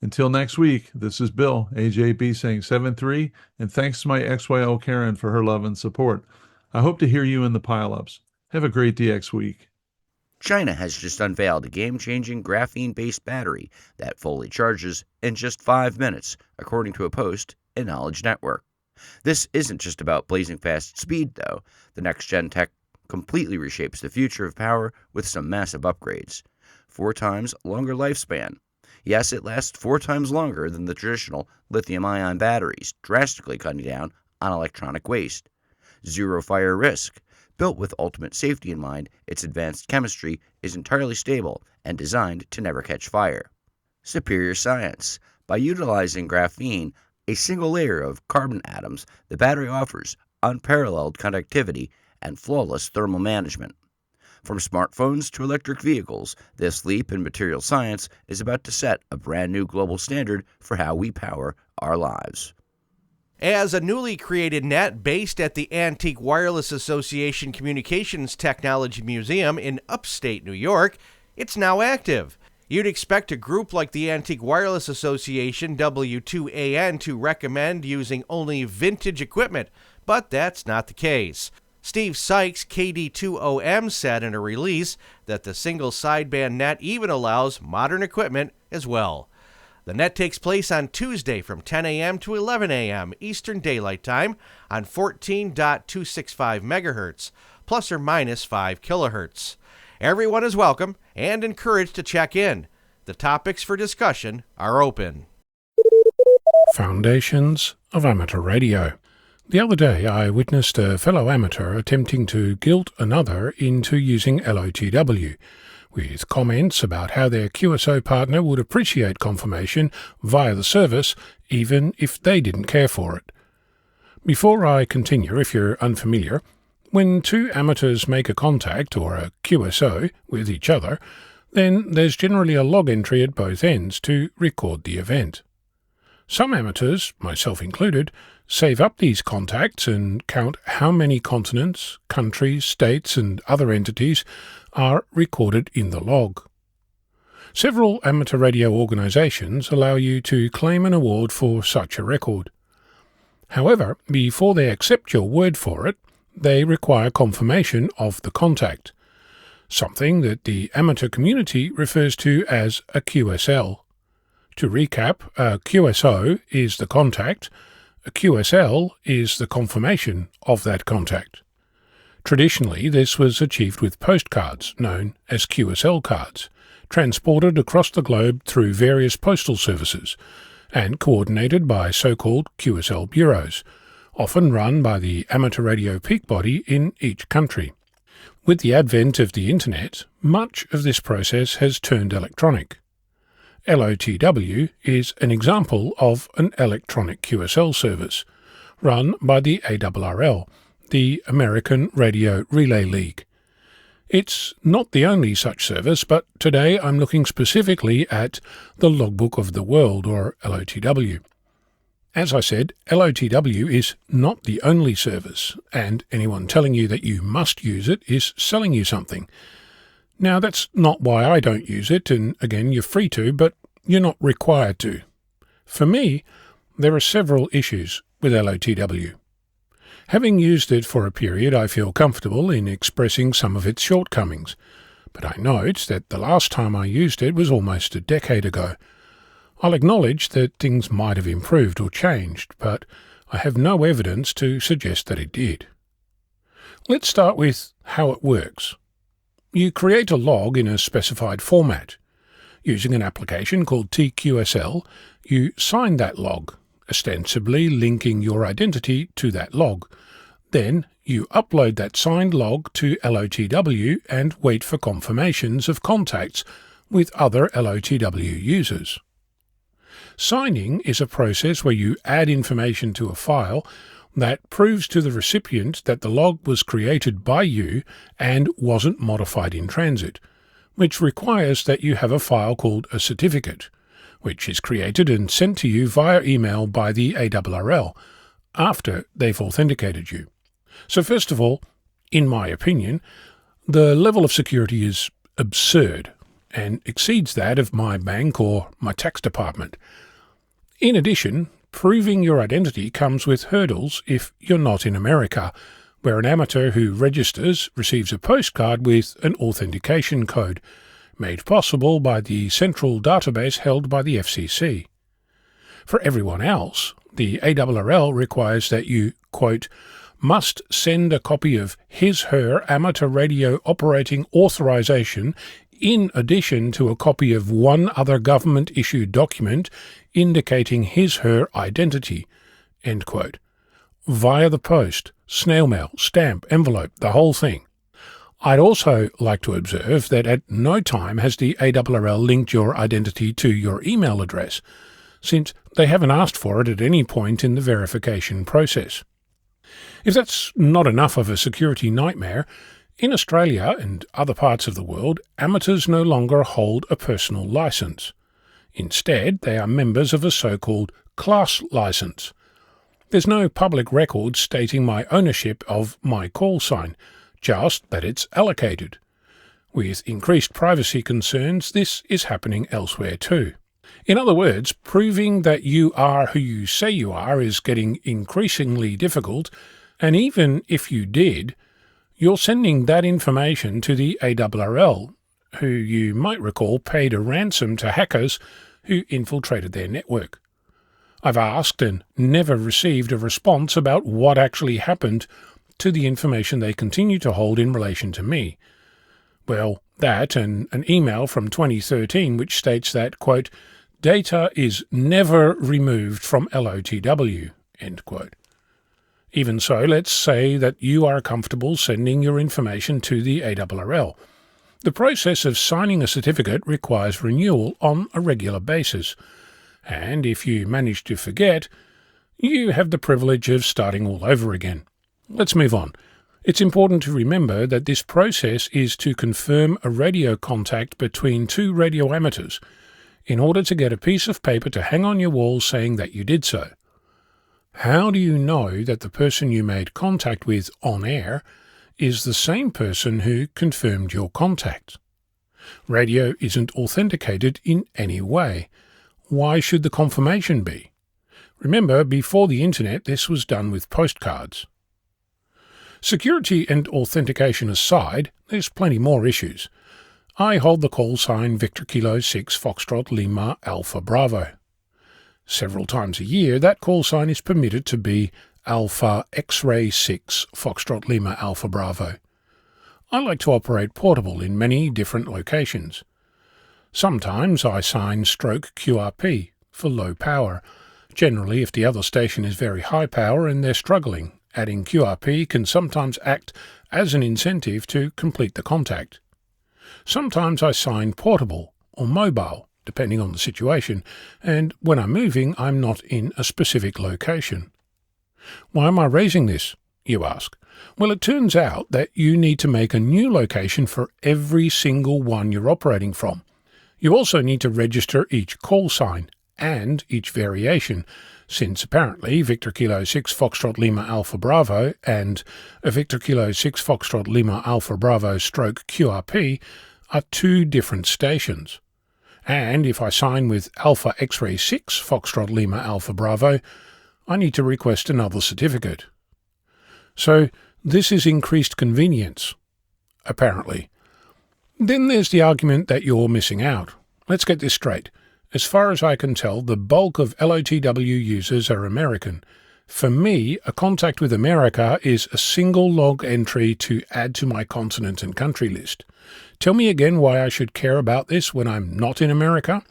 Until next week, this is Bill, AJB, saying 7-3, and thanks to my XYL Karen for her love and support. I hope to hear you in the pileups. Have a great DX week. China has just unveiled a game-changing graphene-based battery that fully charges in just 5 minutes, according to a post in Knowledge Network. This isn't just about blazing fast speed, though. The next-gen tech completely reshapes the future of power with some massive upgrades. 4 times longer lifespan. Yes, it lasts 4 times longer than the traditional lithium-ion batteries, drastically cutting down on electronic waste. Zero fire risk. Built with ultimate safety in mind, its advanced chemistry is entirely stable and designed to never catch fire. Superior science. By utilizing graphene, a single layer of carbon atoms, the battery offers unparalleled conductivity and flawless thermal management. From smartphones to electric vehicles, this leap in material science is about to set a brand new global standard for how we power our lives. As a newly created net based at the Antique Wireless Association Communications Technology Museum in upstate New York, it's now active. You'd expect a group like the Antique Wireless Association, W2AN, to recommend using only vintage equipment, but that's not the case. Steve Sykes, KD2OM, said in a release that the single sideband net even allows modern equipment as well. The net takes place on Tuesday from 10 a.m. to 11 a.m. Eastern Daylight Time on 14.265 megahertz, plus or minus 5 kilohertz. Everyone is welcome and encouraged to check in. The topics for discussion are open. Foundations of Amateur Radio. The other day I witnessed a fellow amateur attempting to guilt another into using LOTW, with comments about how their QSO partner would appreciate confirmation via the service even if they didn't care for it. Before I continue, if you're unfamiliar, when 2 amateurs make a contact, or a QSO, with each other, then there's generally a log entry at both ends to record the event. Some amateurs, myself included, save up these contacts and count how many continents, countries, states, and other entities are recorded in the log. Several amateur radio organizations allow you to claim an award for such a record. However, before they accept your word for it, they require confirmation of the contact, something that the amateur community refers to as a QSL. To recap, a QSO is the contact, a QSL is the confirmation of that contact. Traditionally, this was achieved with postcards, known as QSL cards, transported across the globe through various postal services, and coordinated by so-called QSL bureaus, often run by the amateur radio peak body in each country. With the advent of the Internet, much of this process has turned electronic. LOTW is an example of an electronic QSL service, run by the ARRL, the American Radio Relay League. It's not the only such service, but today I'm looking specifically at the Logbook of the World, or LOTW. As I said, LOTW is not the only service, and anyone telling you that you must use it is selling you something. Now, that's not why I don't use it, and again, you're free to, but you're not required to. For me, there are several issues with LOTW. Having used it for a period, I feel comfortable in expressing some of its shortcomings, but I note that the last time I used it was almost a decade ago. I'll acknowledge that things might have improved or changed, but I have no evidence to suggest that it did. Let's start with how it works. You create a log in a specified format. Using an application called TQSL, you sign that log, ostensibly linking your identity to that log. Then you upload that signed log to LOTW and wait for confirmations of contacts with other LOTW users. Signing is a process where you add information to a file that proves to the recipient that the log was created by you and wasn't modified in transit, which requires that you have a file called a certificate, which is created and sent to you via email by the ARRL after they've authenticated you. So first of all, in my opinion, the level of security is absurd and exceeds that of my bank or my tax department. In addition, proving your identity comes with hurdles if you're not in America, where an amateur who registers receives a postcard with an authentication code, made possible by the central database held by the FCC. For everyone else, the ARRL requires that you, quote, must send a copy of his/her amateur radio operating authorization in addition to a copy of one other government-issued document indicating his/her identity, end quote, via the post, snail mail, stamp, envelope, the whole thing. I'd also like to observe that at no time has the ARRL linked your identity to your email address, since they haven't asked for it at any point in the verification process. If that's not enough of a security nightmare, in Australia and other parts of the world, amateurs no longer hold a personal license. Instead, they are members of a so-called class license. There's no public record stating my ownership of my call sign, just that it's allocated. With increased privacy concerns, this is happening elsewhere too. In other words, proving that you are who you say you are is getting increasingly difficult, and even if you did, you're sending that information to the ARRL, who you might recall paid a ransom to hackers who infiltrated their network. I've asked and never received a response about what actually happened to the information they continue to hold in relation to me. Well, that and an email from 2013 which states that, quote, data is never removed from LOTW, end quote. Even so, let's say that you are comfortable sending your information to the ARRL. The process of signing a certificate requires renewal on a regular basis, and if you manage to forget, you have the privilege of starting all over again. Let's move on. It's important to remember that this process is to confirm a radio contact between two radio amateurs in order to get a piece of paper to hang on your wall saying that you did so. How do you know that the person you made contact with on air is the same person who confirmed your contact? Radio isn't authenticated in any way. Why should the confirmation be? Remember, before the internet, this was done with postcards. Security and authentication aside, there's plenty more issues. I hold the call sign Victor Kilo 6 Foxtrot Lima Alpha Bravo. Several times a year, that call sign is permitted to be Alpha X-Ray 6 Foxtrot Lima Alpha Bravo. I like to operate portable in many different locations. Sometimes I sign stroke QRP for low power. Generally, if the other station is very high power and they're struggling, adding QRP can sometimes act as an incentive to complete the contact. Sometimes I sign portable or mobile, depending on the situation, and when I'm moving, I'm not in a specific location. Why am I raising this, you ask? Well, it turns out that you need to make a new location for every single one you're operating from. You also need to register each call sign and each variation, since apparently Victor Kilo 6 Foxtrot Lima Alpha Bravo and a Victor Kilo 6 Foxtrot Lima Alpha Bravo stroke QRP are two different stations. And if I sign with Alpha X-Ray 6 Foxtrot Lima Alpha Bravo, I need to request another certificate. So this is increased convenience, apparently. Then there's the argument that you're missing out. Let's get this straight. As far as I can tell, the bulk of LOTW users are American, For me, a contact with America is a single log entry to add to my continent and country list. Tell me again why I should care about this when I'm not in America.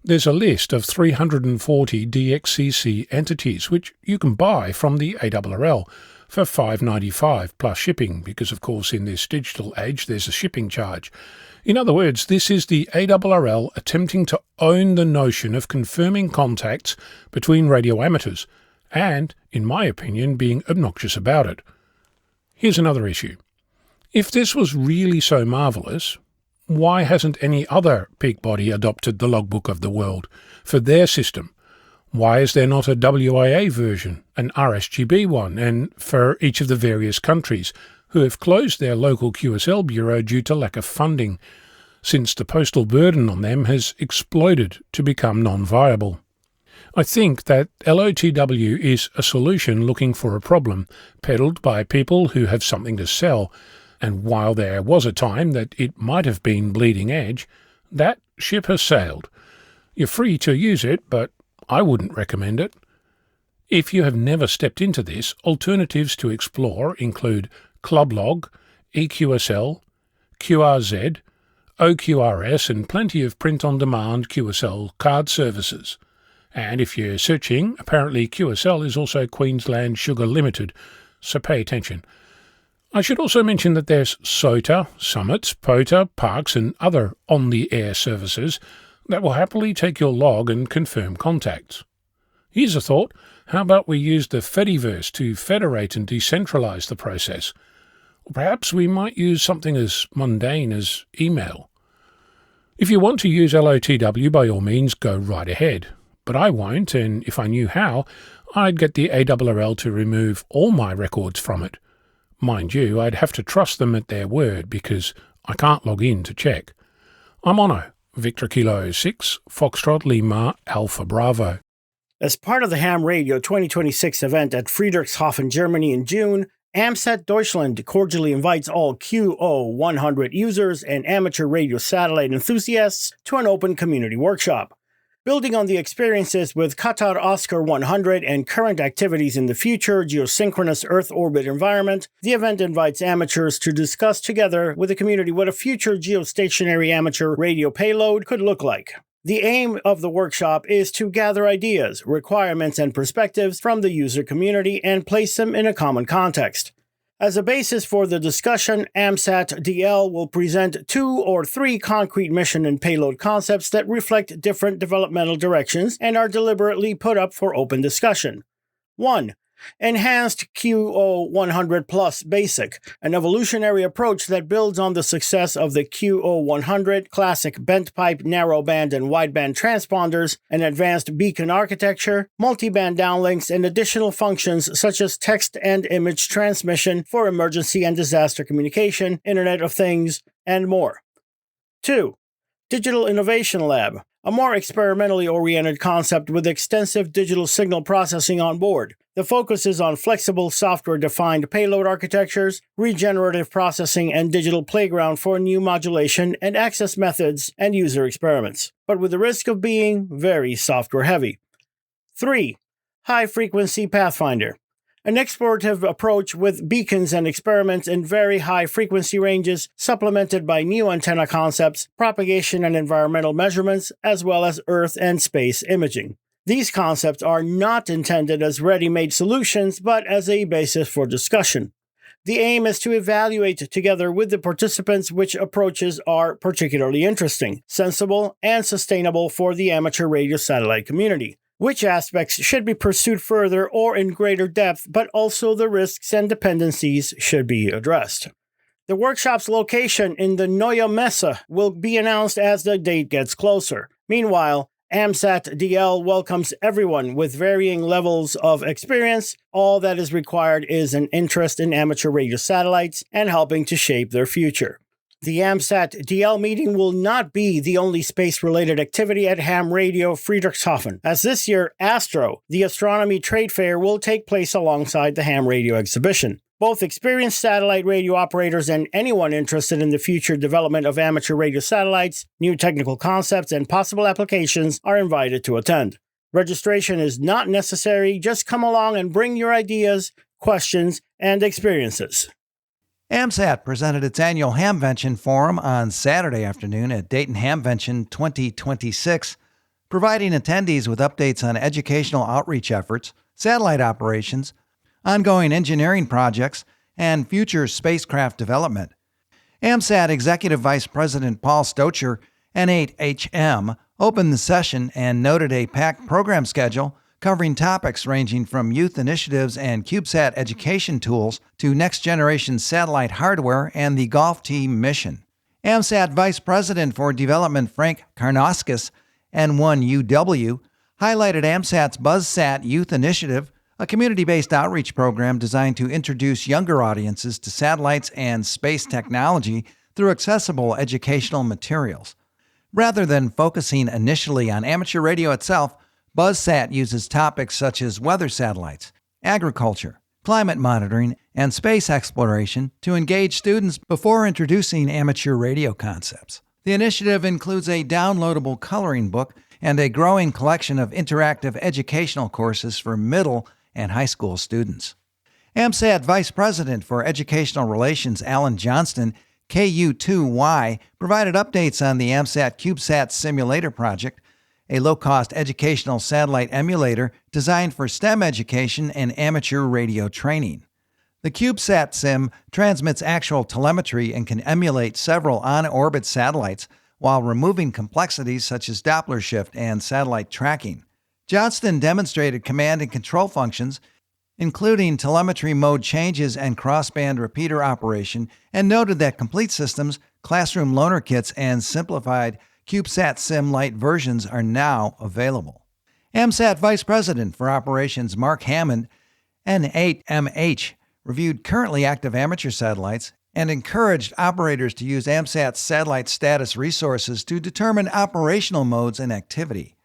There's a list of 340 DXCC entities which you can buy from the ARRL for $5.95 plus shipping, because of course in this digital age there's a shipping charge. In other words, this is the ARRL attempting to own the notion of confirming contacts between radio amateurs, and, in my opinion, being obnoxious about it. Here's another issue. If this was really so marvellous, why hasn't any other peak body adopted the logbook of the world for their system? Why is there not a WIA version, an RSGB one, and for each of the various countries who have closed their local QSL bureau due to lack of funding, since the postal burden on them has exploded to become non-viable? I think that LOTW is a solution looking for a problem, peddled by people who have something to sell, and while there was a time that it might have been bleeding edge, that ship has sailed. You're free to use it, but I wouldn't recommend it. If you have never stepped into this, alternatives to explore include Clublog, EQSL, QRZ, OQRS, and plenty of print-on-demand QSL card services. And if you're searching, apparently QSL is also Queensland Sugar Limited, so pay attention. I should also mention that there's SOTA, Summits, POTA, Parks, and other on-the-air services that will happily take your log and confirm contacts. Here's a thought. How about we use the Fediverse to federate and decentralize the process? Or perhaps we might use something as mundane as email. If you want to use LOTW, by all means, go right ahead. But I won't, and if I knew how, I'd get the ARRL to remove all my records from it. Mind you, I'd have to trust them at their word, because I can't log in to check. I'm Ono, Victor Kilo 6, Foxtrot Lima, Alpha Bravo. As part of the Ham Radio 2026 event at Friedrichshafen, Germany in June, AMSAT Deutschland cordially invites all QO100 users and amateur radio satellite enthusiasts to an open community workshop. Building on the experiences with Qatar Oscar 100 and current activities in the future geosynchronous Earth orbit environment, the event invites amateurs to discuss together with the community what a future geostationary amateur radio payload could look like. The aim of the workshop is to gather ideas, requirements, and perspectives from the user community and place them in a common context. As a basis for the discussion, AMSAT DL will present 2 or 3 concrete mission and payload concepts that reflect different developmental directions and are deliberately put up for open discussion. 1. Enhanced QO100 Plus Basic, an evolutionary approach that builds on the success of the QO100 classic bent pipe narrowband and wideband transponders, an advanced beacon architecture, multiband downlinks, and additional functions such as text and image transmission for emergency and disaster communication, Internet of Things, and more. 2. Digital Innovation Lab, a more experimentally oriented concept with extensive digital signal processing on board. The focus is on flexible software-defined payload architectures, regenerative processing, and digital playground for new modulation and access methods and user experiments, but with the risk of being very software-heavy. 3. High-Frequency Pathfinder, an explorative approach with beacons and experiments in very high frequency ranges, supplemented by new antenna concepts, propagation and environmental measurements, as well as Earth and space imaging. These concepts are not intended as ready-made solutions, but as a basis for discussion. The aim is to evaluate together with the participants which approaches are particularly interesting, sensible, and sustainable for the amateur radio satellite community. Which aspects should be pursued further or in greater depth, but also the risks and dependencies should be addressed. The workshop's location in the Neue Messe will be announced as the date gets closer. Meanwhile, AMSAT DL welcomes everyone with varying levels of experience. All that is required is an interest in amateur radio satellites and helping to shape their future. The AMSAT DL meeting will not be the only space-related activity at Ham Radio Friedrichshafen, as this year ASTRO, the astronomy trade fair, will take place alongside the Ham Radio exhibition. Both experienced satellite radio operators and anyone interested in the future development of amateur radio satellites, new technical concepts, and possible applications are invited to attend. Registration is not necessary. Just come along and bring your ideas, questions, and experiences. AMSAT presented its annual Hamvention Forum on Saturday afternoon at Dayton Hamvention 2026, providing attendees with updates on educational outreach efforts, satellite operations, ongoing engineering projects, and future spacecraft development. AMSAT Executive Vice President Paul Stocher, N8HM, opened the session and noted a packed program schedule covering topics ranging from youth initiatives and CubeSat education tools to next-generation satellite hardware and the golf team mission. AMSAT Vice President for Development Frank Karnauskas, N1UW, highlighted AMSAT's BuzzSat Youth Initiative, a community-based outreach program designed to introduce younger audiences to satellites and space technology through accessible educational materials. Rather than focusing initially on amateur radio itself, BuzzSat uses topics such as weather satellites, agriculture, climate monitoring, and space exploration to engage students before introducing amateur radio concepts. The initiative includes a downloadable coloring book and a growing collection of interactive educational courses for middle and high school students. AMSAT Vice President for Educational Relations Alan Johnsen, KU2Y, provided updates on the AMSAT CubeSat Simulator project, a low-cost educational satellite emulator designed for STEM education and amateur radio training. The CubeSat Sim transmits actual telemetry and can emulate several on-orbit satellites while removing complexities such as Doppler shift and satellite tracking. Johnston demonstrated command and control functions, including telemetry mode changes and crossband repeater operation, and noted that complete systems, classroom loaner kits, and simplified CubeSat Sim Lite versions are now available. AMSAT Vice President for Operations Mark Hammond, N8MH, reviewed currently active amateur satellites and encouraged operators to use AMSAT's satellite status resources to determine operational modes and activity.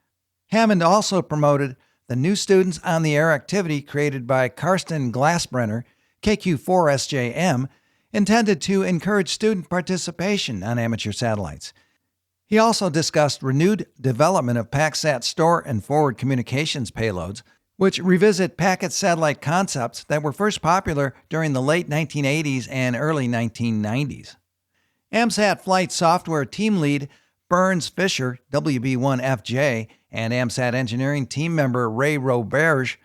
Hammond also promoted the New Students on the Air activity created by Karsten Glassbrenner, KQ4SJM, intended to encourage student participation on amateur satellites. He also discussed renewed development of PACSAT store and forward communications payloads, which revisit packet satellite concepts that were first popular during the late 1980s and early 1990s. AMSAT Flight Software Team Lead Burns Fisher, WB1FJ, and AMSAT Engineering Team Member Ray Roberge,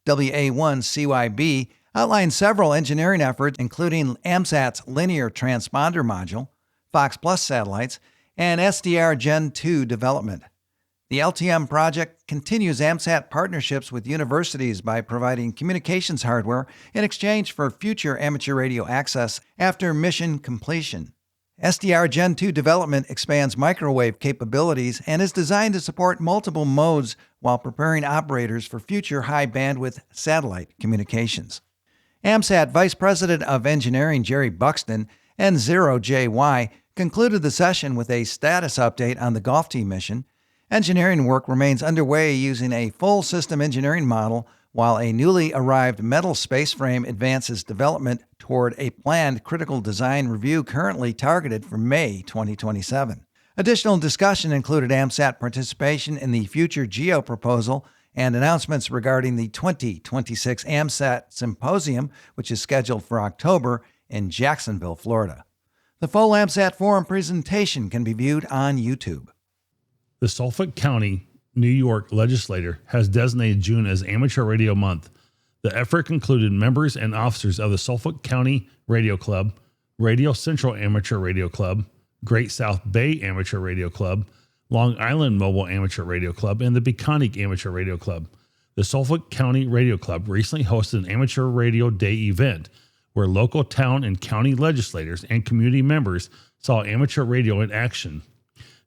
WA1CYB, outlined several engineering efforts, including AMSAT's Linear Transponder Module, Fox Plus satellites, and SDR Gen 2 development. The LTM project continues AMSAT partnerships with universities by providing communications hardware in exchange for future amateur radio access after mission completion. SDR Gen 2 development expands microwave capabilities and is designed to support multiple modes while preparing operators for future high-bandwidth satellite communications. AMSAT Vice President of Engineering Jerry Buxton, N0JY, concluded the session with a status update on the golf team mission. Engineering work remains underway using a full system engineering model, while a newly arrived metal space frame advances development toward a planned critical design review currently targeted for May 2027. Additional discussion included AMSAT participation in the Future GEO proposal and announcements regarding the 2026 AMSAT Symposium, which is scheduled for October in Jacksonville, Florida. The full AMSAT Forum presentation can be viewed on YouTube. The Suffolk County, New York legislature has designated June as Amateur Radio Month. The effort concluded members and officers of the Suffolk County Radio Club, Radio Central Amateur Radio Club, Great South Bay Amateur Radio Club, Long Island Mobile Amateur Radio Club, and the Peconic Amateur Radio Club. The Suffolk County Radio Club recently hosted an Amateur Radio Day event where local town and county legislators and community members saw amateur radio in action.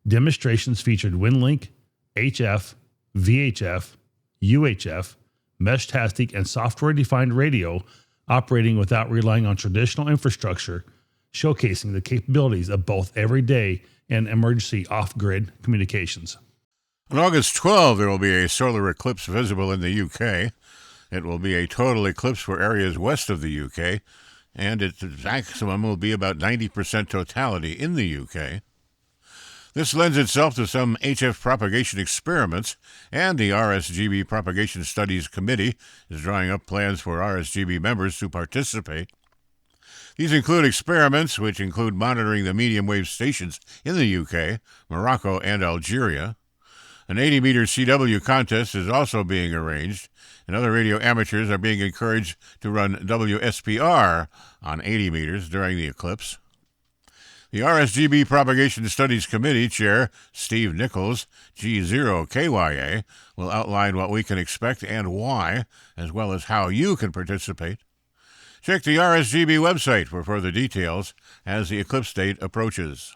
Demonstrations featured WinLink, HF, VHF, UHF, Mesh-tastic, and software-defined radio operating without relying on traditional infrastructure, showcasing the capabilities of both everyday and emergency off-grid communications. On August 12, there will be a solar eclipse visible in the UK. It will be a total eclipse for areas west of the UK, and its maximum will be about 90% totality in the UK. This lends itself to some HF propagation experiments, and the RSGB Propagation Studies Committee is drawing up plans for RSGB members to participate. These include experiments which include monitoring the medium wave stations in the UK, Morocco, and Algeria. An 80-meter CW contest is also being arranged, and other radio amateurs are being encouraged to run WSPR on 80 meters during the eclipse. The RSGB Propagation Studies Committee Chair, Steve Nichols, G0KYA, will outline what we can expect and why, as well as how you can participate. Check the RSGB website for further details as the eclipse date approaches.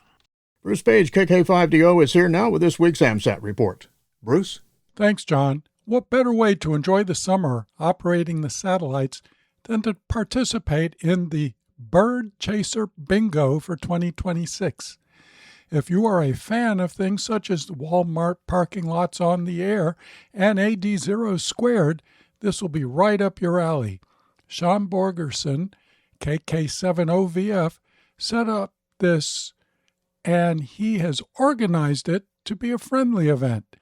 Bruce Page, KK5DO, is here now with this week's AMSAT report. Bruce? Thanks, John. What better way to enjoy the summer operating the satellites than to participate in the Bird Chaser Bingo for 2026? If you are a fan of things such as the Walmart parking lots on the air and AD0 squared, this will be right up your alley. Sean Borgerson, KK7OVF, set up this, and he has organized it to be a friendly event.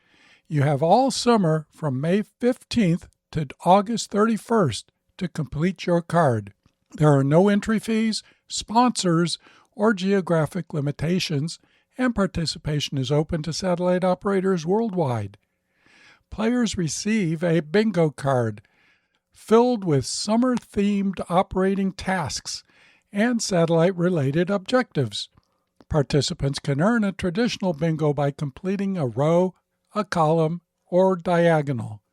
You have all summer from May 15th to August 31st to complete your card. There are no entry fees, sponsors, or geographic limitations, and participation is open to satellite operators worldwide. Players receive a bingo card filled with summer-themed operating tasks and satellite-related objectives. Participants can earn a traditional bingo by completing a row, a column, or diagonal.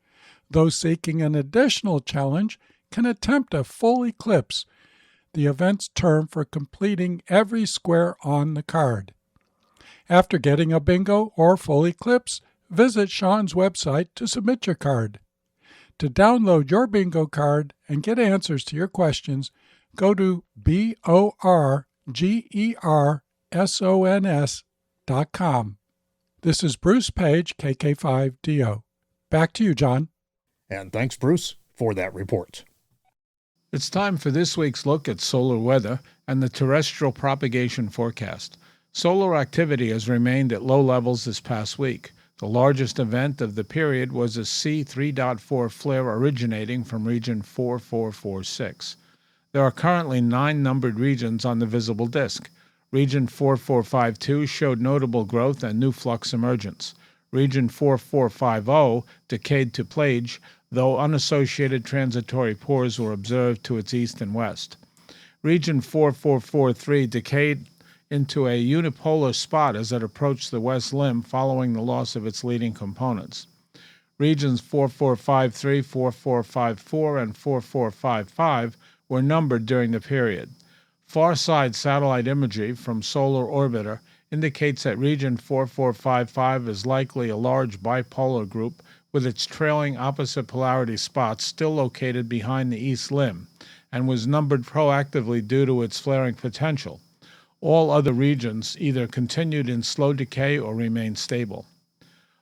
Those seeking an additional challenge can attempt a full eclipse, the event's term for completing every square on the card. After getting a bingo or full eclipse, visit Sean's website to submit your card. To download your bingo card and get answers to your questions, go to BORGERSONS.com. This is Bruce Page, KK5DO. Back to you, John. And thanks, Bruce, for that report. It's time for this week's look at solar weather and the terrestrial propagation forecast. Solar activity has remained at low levels this past week. The largest event of the period was a C3.4 flare originating from region 4446. There are currently 9 numbered regions on the visible disk. Region 4452 showed notable growth and new flux emergence. Region 4450 decayed to plage, though unassociated transitory pores were observed to its east and west. Region 4443 decayed into a unipolar spot as it approached the west limb following the loss of its leading components. Regions 4453, 4454, and 4455 were numbered during the period. Far-side satellite imagery from Solar Orbiter indicates that region 4455 is likely a large bipolar group with its trailing opposite polarity spots still located behind the east limb, and was numbered proactively due to its flaring potential. All other regions either continued in slow decay or remained stable.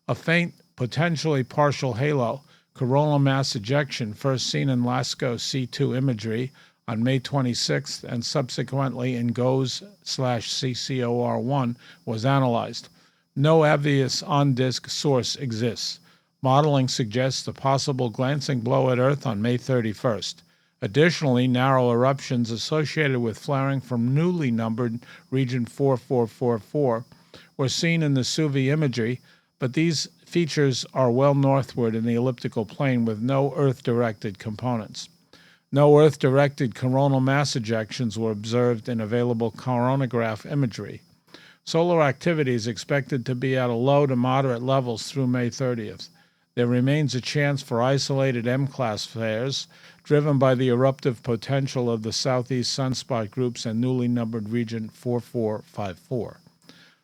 A faint, potentially partial halo, coronal mass ejection first seen in LASCO C2 imagery on May 26th and subsequently in GOES/CCOR1 was analyzed. No obvious on-disk source exists. Modeling suggests a possible glancing blow at Earth on May 31st. Additionally, narrow eruptions associated with flaring from newly numbered region 4444 were seen in the SUVI imagery, but these features are well northward in the elliptical plane with no Earth-directed components. No Earth-directed coronal mass ejections were observed in available coronagraph imagery. Solar activity is expected to be at a low to moderate levels through May 30th. There remains a chance for isolated M-class flares, driven by the eruptive potential of the southeast sunspot groups and newly numbered region 4454.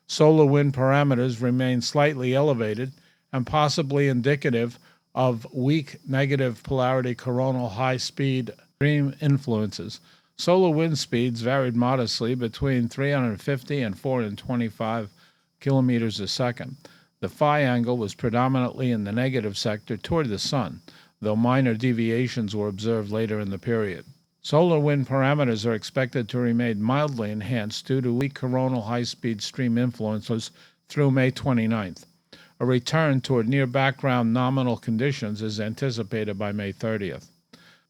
Solar wind parameters remain slightly elevated and possibly indicative of weak negative polarity coronal high-speed stream influences. Solar wind speeds varied modestly between 350 and 425 kilometers a second. The phi angle was predominantly in the negative sector toward the sun, though minor deviations were observed later in the period. Solar wind parameters are expected to remain mildly enhanced due to weak coronal high-speed stream influences through May 29th. A return toward near-background nominal conditions is anticipated by May 30th.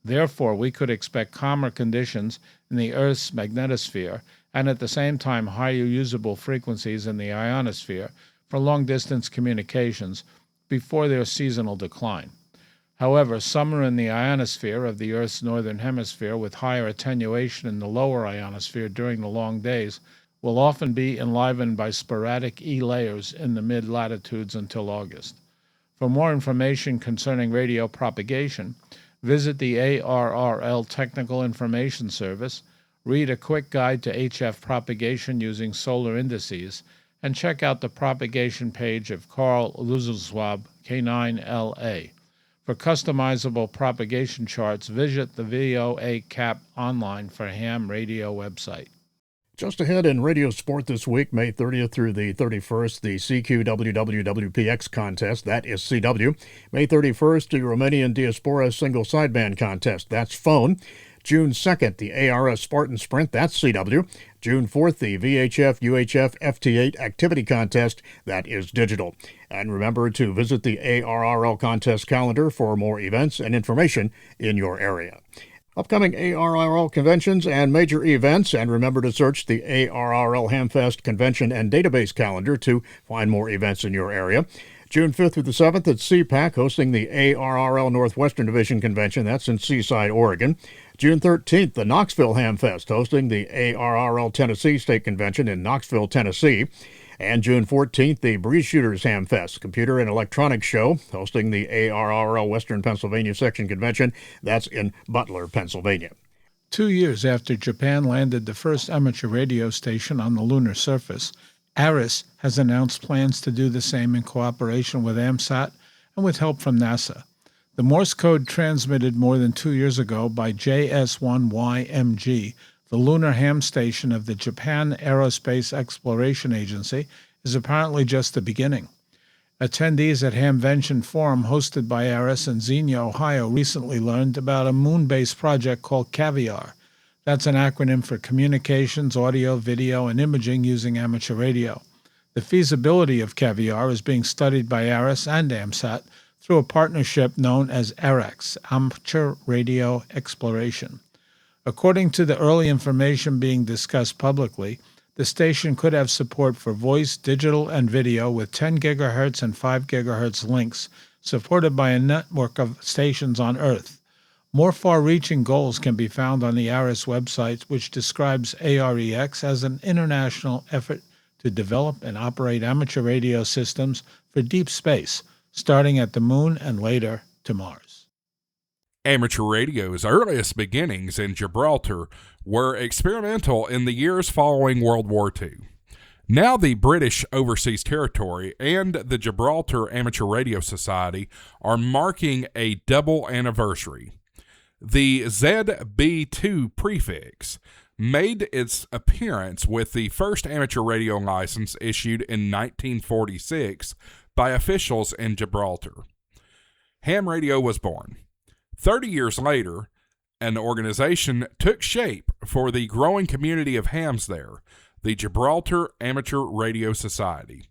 Therefore, we could expect calmer conditions in the Earth's magnetosphere and at the same time higher usable frequencies in the ionosphere for long-distance communications before their seasonal decline. However, summer in the ionosphere of the Earth's northern hemisphere with higher attenuation in the lower ionosphere during the long days will often be enlivened by sporadic E-layers in the mid-latitudes until August. For more information concerning radio propagation, visit the ARRL Technical Information Service, read a quick guide to HF propagation using solar indices, and check out the propagation page of Carl Luzelswab, K9LA. For customizable propagation charts, visit the VOA CAP online for ham radio website. Just ahead in radio sport this week, May 30th through the 31st, the CQWWWPX contest, that is CW. May 31st, the Romanian Diaspora single sideband contest, that's phone. June 2nd, the ARS Spartan Sprint, that's CW. June 4th, the VHF UHF FT8 activity contest, that is digital. And remember to visit the ARRL contest calendar for more events and information in your area. Upcoming ARRL conventions and major events, and remember to search the ARRL Hamfest Convention and Database calendar to find more events in your area. June 5th through the 7th at CPAC, hosting the ARRL Northwestern Division Convention. That's in Seaside, Oregon. June 13th, the Knoxville Hamfest, hosting the ARRL Tennessee State Convention in Knoxville, Tennessee. And June 14th, the Breeze Shooters Hamfest, Computer and Electronics Show, hosting the ARRL Western Pennsylvania Section Convention. That's in Butler, Pennsylvania. 2 years after Japan landed the first amateur radio station on the lunar surface, ARRL has announced plans to do the same in cooperation with AMSAT and with help from NASA. The Morse code transmitted more than 2 years ago by JS1YMG, the lunar ham station of the Japan Aerospace Exploration Agency, is apparently just the beginning. Attendees at Hamvention Forum hosted by ARRL in Xenia, Ohio, recently learned about a moon-based project called Caviar. That's an acronym for Communications, Audio, Video, and Imaging using Amateur Radio. The feasibility of Caviar is being studied by ARRL and AMSAT through a partnership known as AREX, Amateur Radio Exploration. According to the early information being discussed publicly, the station could have support for voice, digital, and video with 10 GHz and 5 GHz links, supported by a network of stations on Earth. More far-reaching goals can be found on the ARRL website, which describes AREX as an international effort to develop and operate amateur radio systems for deep space, starting at the Moon and later to Mars. Amateur radio's earliest beginnings in Gibraltar were experimental in the years following World War II. Now the British Overseas Territory and the Gibraltar Amateur Radio Society are marking a double anniversary. The ZB2 prefix made its appearance with the first amateur radio license issued in 1946 by officials in Gibraltar. Ham radio was born. 30 years later, an organization took shape for the growing community of hams there, the Gibraltar Amateur Radio Society.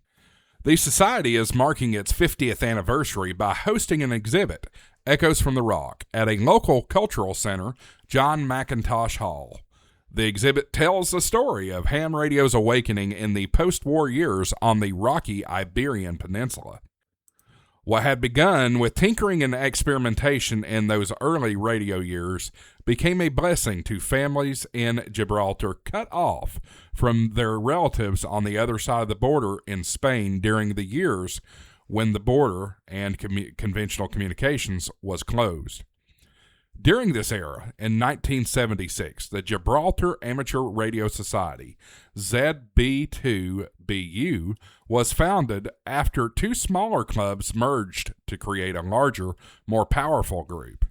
The society is marking its 50th anniversary by hosting an exhibit, Echoes from the Rock, at a local cultural center, John McIntosh Hall. The exhibit tells the story of ham radio's awakening in the post-war years on the rocky Iberian Peninsula. What had begun with tinkering and experimentation in those early radio years became a blessing to families in Gibraltar cut off from their relatives on the other side of the border in Spain during the years when the border and conventional communications was closed. During this era, in 1976, the Gibraltar Amateur Radio Society, ZB2BU, was founded after two smaller clubs merged to create a larger, more powerful group.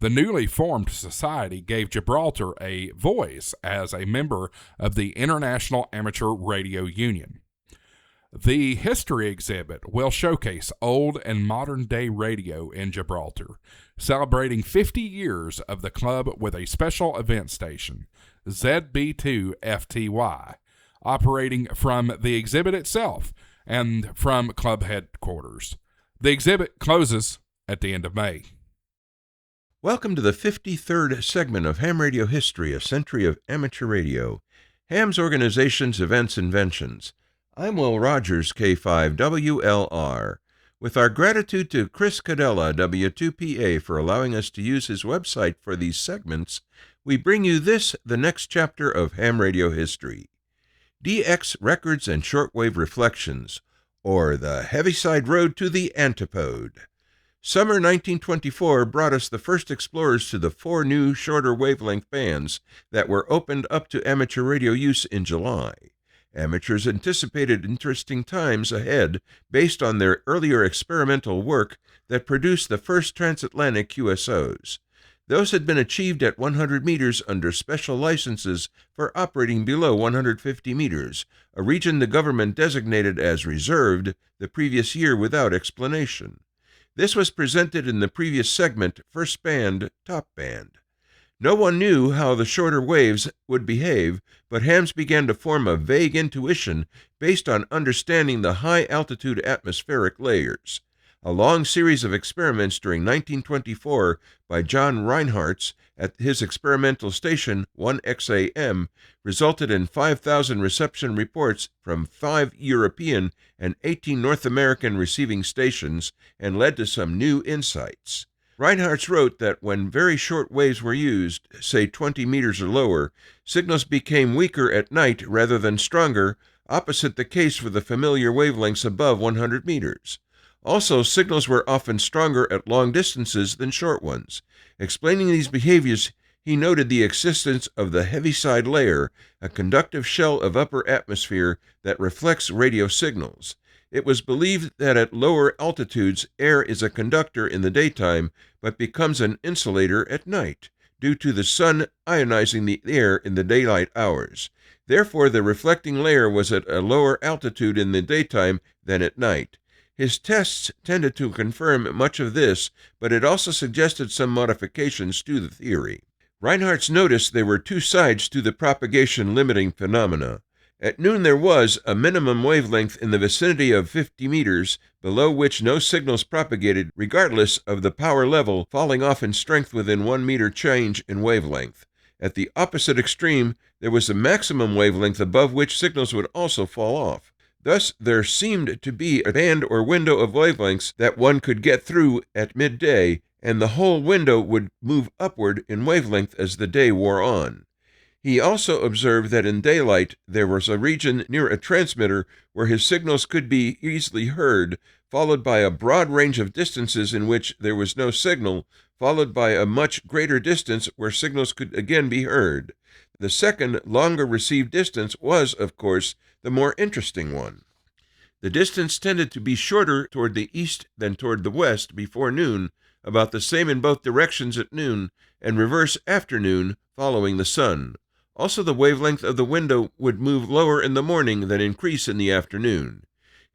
The newly formed society gave Gibraltar a voice as a member of the International Amateur Radio Union. The history exhibit will showcase old and modern-day radio in Gibraltar, celebrating 50 years of the club with a special event station, ZB2FTY, operating from the exhibit itself and from club headquarters. The exhibit closes at the end of May. Welcome to the 53rd segment of Ham Radio History, a century of amateur radio. Ham's Organization's Events Inventions. I'm Will Rogers, K5WLR. With our gratitude to Chris Cadella, W2PA, for allowing us to use his website for these segments, we bring you this, the next chapter of ham radio history. DX Records and Shortwave Reflections, or the Heaviside Road to the Antipode. Summer 1924 brought us the first explorers to the 4 new shorter wavelength bands that were opened up to amateur radio use in July. Amateurs anticipated interesting times ahead based on their earlier experimental work that produced the first transatlantic QSOs. Those had been achieved at 100 meters under special licenses for operating below 150 meters, a region the government designated as reserved the previous year without explanation. This was presented in the previous segment, First Band, Top Band. No one knew how the shorter waves would behave, but hams began to form a vague intuition based on understanding the high-altitude atmospheric layers. A long series of experiments during 1924 by John Reinhardt's at his experimental station 1XAM resulted in 5,000 reception reports from 5 European and 18 North American receiving stations and led to some new insights. Reinhardt wrote that when very short waves were used, say 20 meters or lower, signals became weaker at night rather than stronger, opposite the case for the familiar wavelengths above 100 meters. Also, signals were often stronger at long distances than short ones. Explaining these behaviors, he noted the existence of the heaviside layer, a conductive shell of upper atmosphere that reflects radio signals. It was believed that at lower altitudes, air is a conductor in the daytime, but becomes an insulator at night, due to the sun ionizing the air in the daylight hours. Therefore, the reflecting layer was at a lower altitude in the daytime than at night. His tests tended to confirm much of this, but it also suggested some modifications to the theory. Reinhardt noticed there were 2 sides to the propagation limiting phenomena. At noon there was a minimum wavelength in the vicinity of 50 meters, below which no signals propagated regardless of the power level, falling off in strength within 1 meter change in wavelength. At the opposite extreme, there was a maximum wavelength above which signals would also fall off. Thus, there seemed to be a band or window of wavelengths that one could get through at midday, and the whole window would move upward in wavelength as the day wore on. He also observed that in daylight there was a region near a transmitter where his signals could be easily heard, followed by a broad range of distances in which there was no signal, followed by a much greater distance where signals could again be heard. The second, longer received distance was, of course, the more interesting one. The distance tended to be shorter toward the east than toward the west before noon, about the same in both directions at noon, and reverse after noon, following the sun. Also, the wavelength of the window would move lower in the morning than increase in the afternoon.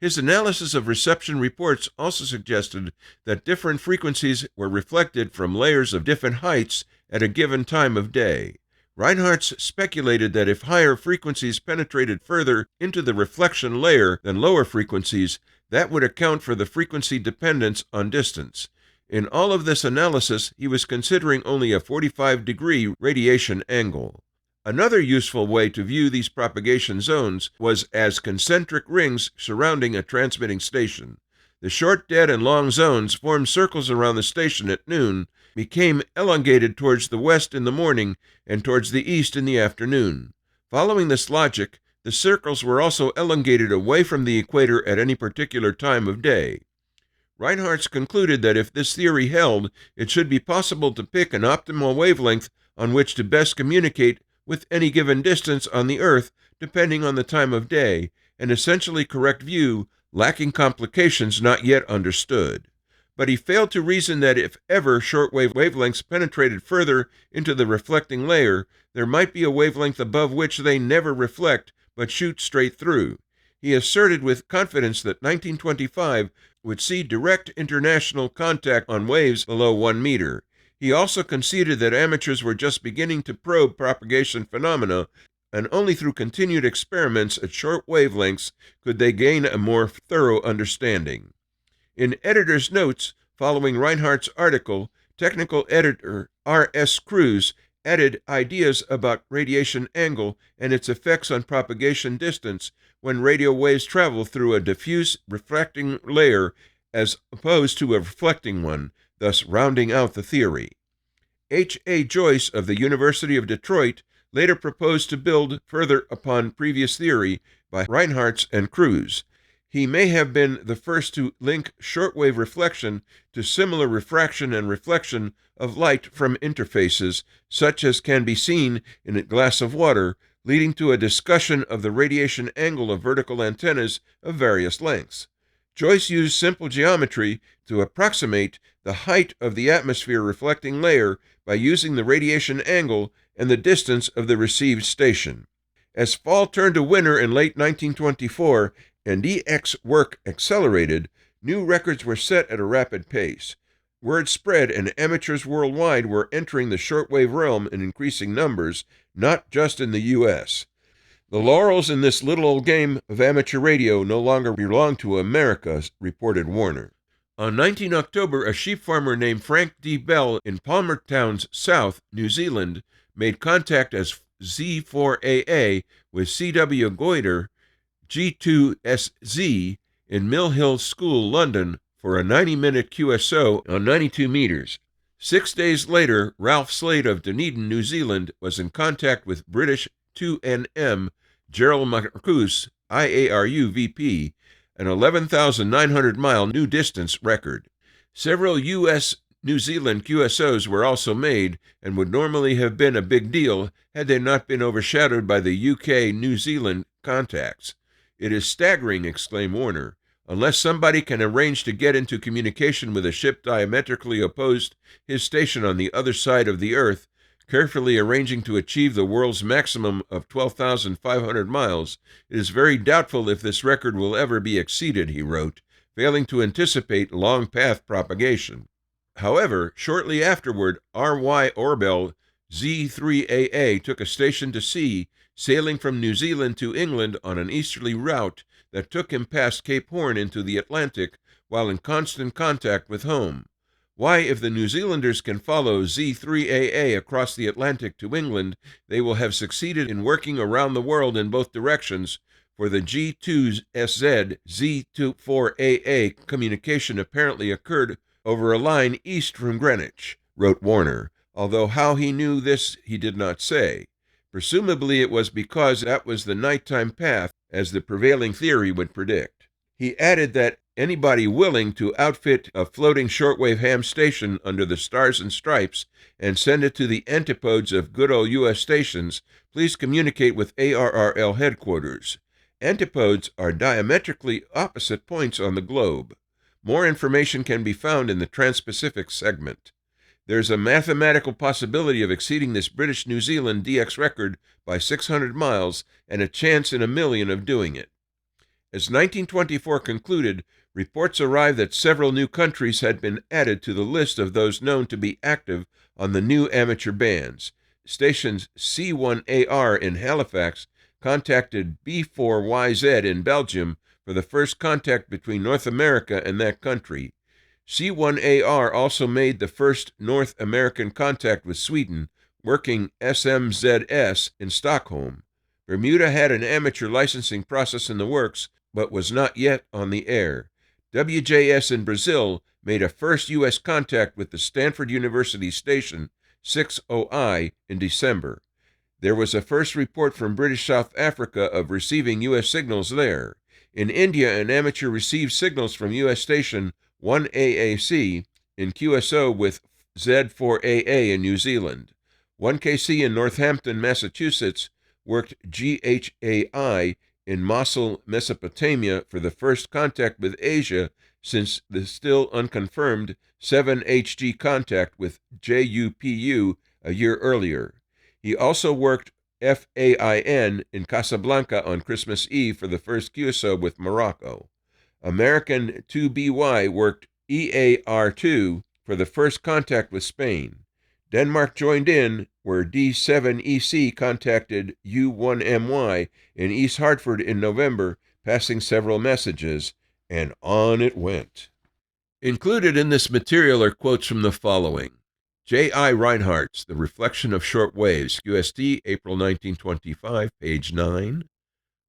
His analysis of reception reports also suggested that different frequencies were reflected from layers of different heights at a given time of day. Reinhardt speculated that if higher frequencies penetrated further into the reflection layer than lower frequencies, that would account for the frequency dependence on distance. In all of this analysis, he was considering only a 45-degree radiation angle. Another useful way to view these propagation zones was as concentric rings surrounding a transmitting station. The short, dead, and long zones formed circles around the station at noon, became elongated towards the west in the morning and towards the east in the afternoon. Following this logic, the circles were also elongated away from the equator at any particular time of day. Reinhardt concluded that if this theory held, it should be possible to pick an optimal wavelength on which to best communicate with any given distance on the Earth, depending on the time of day, an essentially correct view, lacking complications not yet understood. But he failed to reason that if ever shortwave wavelengths penetrated further into the reflecting layer, there might be a wavelength above which they never reflect but shoot straight through. He asserted with confidence that 1925 would see direct international contact on waves below 1 meter. He also conceded that amateurs were just beginning to probe propagation phenomena and only through continued experiments at short wavelengths could they gain a more thorough understanding. In editor's notes following Reinhardt's article, technical editor R.S. Cruz added ideas about radiation angle and its effects on propagation distance when radio waves travel through a diffuse refracting layer as opposed to a reflecting one, thus rounding out the theory. H. A. Joyce of the University of Detroit later proposed to build further upon previous theory by Reinhardt and Cruz. He may have been the first to link shortwave reflection to similar refraction and reflection of light from interfaces, such as can be seen in a glass of water, leading to a discussion of the radiation angle of vertical antennas of various lengths. Joyce used simple geometry to approximate the height of the atmosphere reflecting layer by using the radiation angle and the distance of the received station. As fall turned to winter in late 1924 and DX work accelerated, new records were set at a rapid pace. Word spread and amateurs worldwide were entering the shortwave realm in increasing numbers, not just in the U.S. The laurels in this little old game of amateur radio no longer belong to America, reported Warner. On 19 October, a sheep farmer named Frank D. Bell in Palmertown's South, New Zealand, made contact as Z4AA with C.W. Goiter, G2SZ, in Mill Hill School, London, for a 90-minute QSO on 92 meters. 6 days later, Ralph Slade of Dunedin, New Zealand, was in contact with British 2NM Gerald Marcus, IARU VP, an 11,900-mile new distance record. Several U.S. New Zealand QSOs were also made and would normally have been a big deal had they not been overshadowed by the UK New Zealand contacts. "It is staggering," exclaimed Warner. "Unless somebody can arrange to get into communication with a ship diametrically opposed his station on the other side of the Earth, carefully arranging to achieve the world's maximum of 12,500 miles, it is very doubtful if this record will ever be exceeded," he wrote, failing to anticipate long-path propagation. However, shortly afterward, R.Y. Orbell Z3AA took a station to sea, sailing from New Zealand to England on an easterly route that took him past Cape Horn into the Atlantic while in constant contact with home. Why, if the New Zealanders can follow Z3AA across the Atlantic to England, they will have succeeded in working around the world in both directions, for the G2SZ Z24AA communication apparently occurred over a line east from Greenwich, wrote Warner, although how he knew this he did not say. Presumably it was because that was the nighttime path, as the prevailing theory would predict. He added that anybody willing to outfit a floating shortwave ham station under the Stars and Stripes and send it to the antipodes of good old U.S. stations, please communicate with ARRL headquarters. Antipodes are diametrically opposite points on the globe. More information can be found in the Trans-Pacific segment. There's a mathematical possibility of exceeding this British New Zealand DX record by 600 miles and a chance in a million of doing it. As 1924 concluded, reports arrived that several new countries had been added to the list of those known to be active on the new amateur bands. Stations C1AR in Halifax contacted B4YZ in Belgium for the first contact between North America and that country. C1AR also made the first North American contact with Sweden, working SMZS in Stockholm. Bermuda had an amateur licensing process in the works, but was not yet on the air. WJS in Brazil made a first U.S. contact with the Stanford University station 60I in December. There was a first report from British South Africa of receiving U.S. signals there. In India, an amateur received signals from U.S. station 1AAC in QSO with Z4AA in New Zealand. 1KC in Northampton, Massachusetts, worked GHAI in Mosul, Mesopotamia for the first contact with Asia since the still unconfirmed 7HG contact with JUPU a year earlier. He also worked FAIN in Casablanca on Christmas Eve for the first QSO with Morocco. American 2BY worked EAR2 for the first contact with Spain. Denmark joined in, where D7EC contacted U1MY in East Hartford in November, passing several messages, and on it went. Included in this material are quotes from the following. J.I. Reinhardt's The Reflection of Short Waves, QST, April 1925, page 9.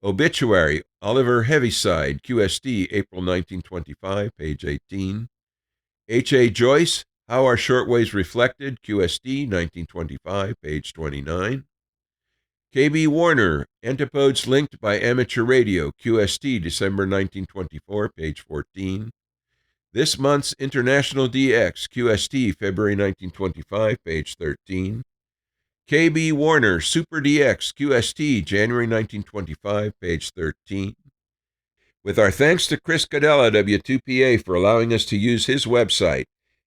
Obituary, Oliver Heaviside, QST, April 1925, page 18. H.A. Joyce, How Are Shortwaves Reflected, QST, 1925, page 29. K.B. Warner, Antipodes Linked by Amateur Radio, QST, December 1924, page 14. This month's International DX, QST, February 1925, page 13. K.B. Warner, Super DX, QST, January 1925, page 13. With our thanks to Chris Cadella, W2PA, for allowing us to use his website,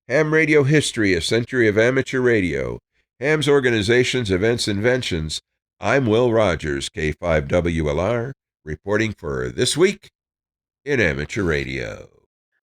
Ham Radio History, A Century of Amateur Radio, Ham's Organizations, Events, Inventions, I'm Will Rogers, K5WLR, reporting for This Week in Amateur Radio.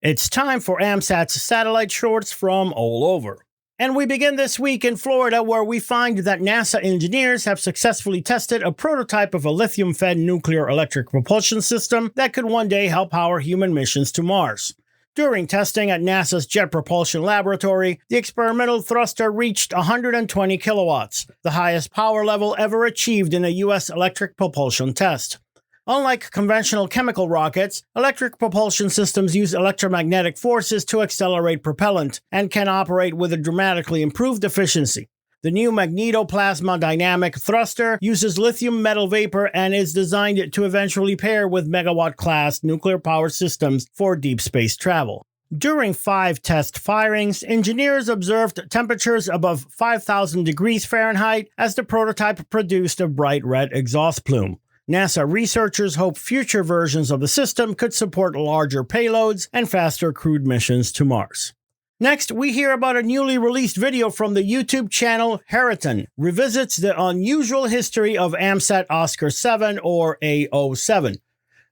It's time for AMSAT's satellite shorts from all over. And we begin this week in Florida, where we find that NASA engineers have successfully tested a prototype of a lithium-fed nuclear electric propulsion system that could one day help power human missions to Mars. During testing at NASA's Jet Propulsion Laboratory, the experimental thruster reached 120 kilowatts, the highest power level ever achieved in a U.S. electric propulsion test. Unlike conventional chemical rockets, electric propulsion systems use electromagnetic forces to accelerate propellant and can operate with a dramatically improved efficiency. The new magnetoplasma dynamic thruster uses lithium metal vapor and is designed to eventually pair with megawatt-class nuclear-powered systems for deep space travel. During 5 test firings, engineers observed temperatures above 5,000 degrees Fahrenheit as the prototype produced a bright red exhaust plume. NASA researchers hope future versions of the system could support larger payloads and faster crewed missions to Mars. Next, we hear about a newly released video from the YouTube channel Perrine, revisits the unusual history of AMSAT OSCAR 7 or AO7.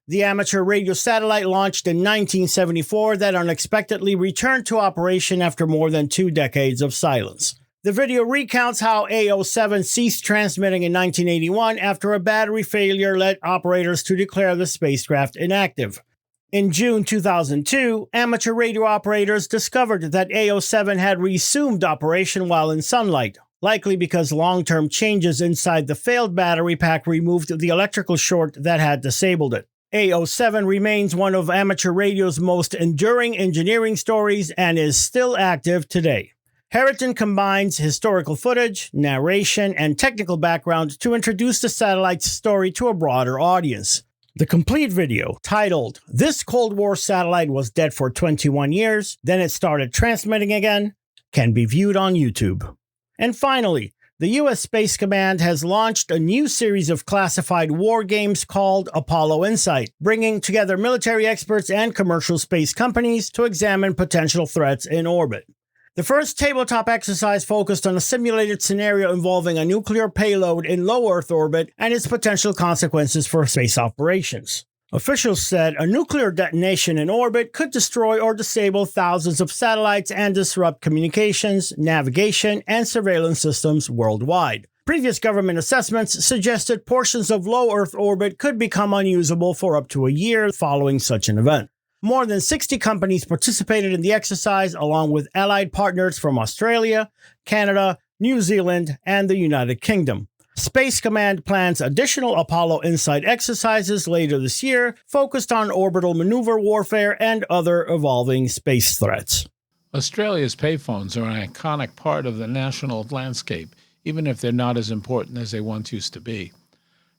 The amateur radio satellite launched in 1974 that unexpectedly returned to operation after more than 2 decades of silence. The video recounts how AO7 ceased transmitting in 1981 after a battery failure led operators to declare the spacecraft inactive. In June 2002, amateur radio operators discovered that AO7 had resumed operation while in sunlight, likely because long-term changes inside the failed battery pack removed the electrical short that had disabled it. AO7 remains one of amateur radio's most enduring engineering stories and is still active today. Perrine combines historical footage, narration, and technical background to introduce the satellite's story to a broader audience. The complete video, titled "This Cold War Satellite Was Dead for 21 Years, Then It Started Transmitting Again," can be viewed on YouTube. And finally, the U.S. Space Command has launched a new series of classified war games called Apollo Insight, bringing together military experts and commercial space companies to examine potential threats in orbit. The first tabletop exercise focused on a simulated scenario involving a nuclear payload in low Earth orbit and its potential consequences for space operations. Officials said a nuclear detonation in orbit could destroy or disable thousands of satellites and disrupt communications, navigation, and surveillance systems worldwide. Previous government assessments suggested portions of low Earth orbit could become unusable for up to a year following such an event. More than 60 companies participated in the exercise, along with allied partners from Australia, Canada, New Zealand, and the United Kingdom. Space Command plans additional Apollo Insight exercises later this year, focused on orbital maneuver warfare and other evolving space threats. Australia's payphones are an iconic part of the national landscape, even if they're not as important as they once used to be.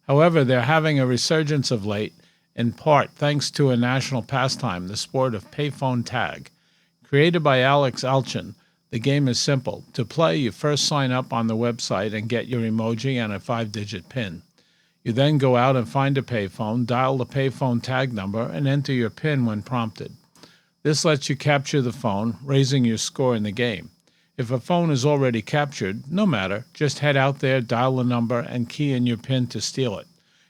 However, they're having a resurgence of late, in part thanks to a national pastime, the sport of payphone tag. Created by Alex Alchin, the game is simple. To play, you first sign up on the website and get your emoji and a 5-digit PIN. You then go out and find a payphone, dial the payphone tag number, and enter your PIN when prompted. This lets you capture the phone, raising your score in the game. If a phone is already captured, no matter, just head out there, dial the number, and key in your PIN to steal it.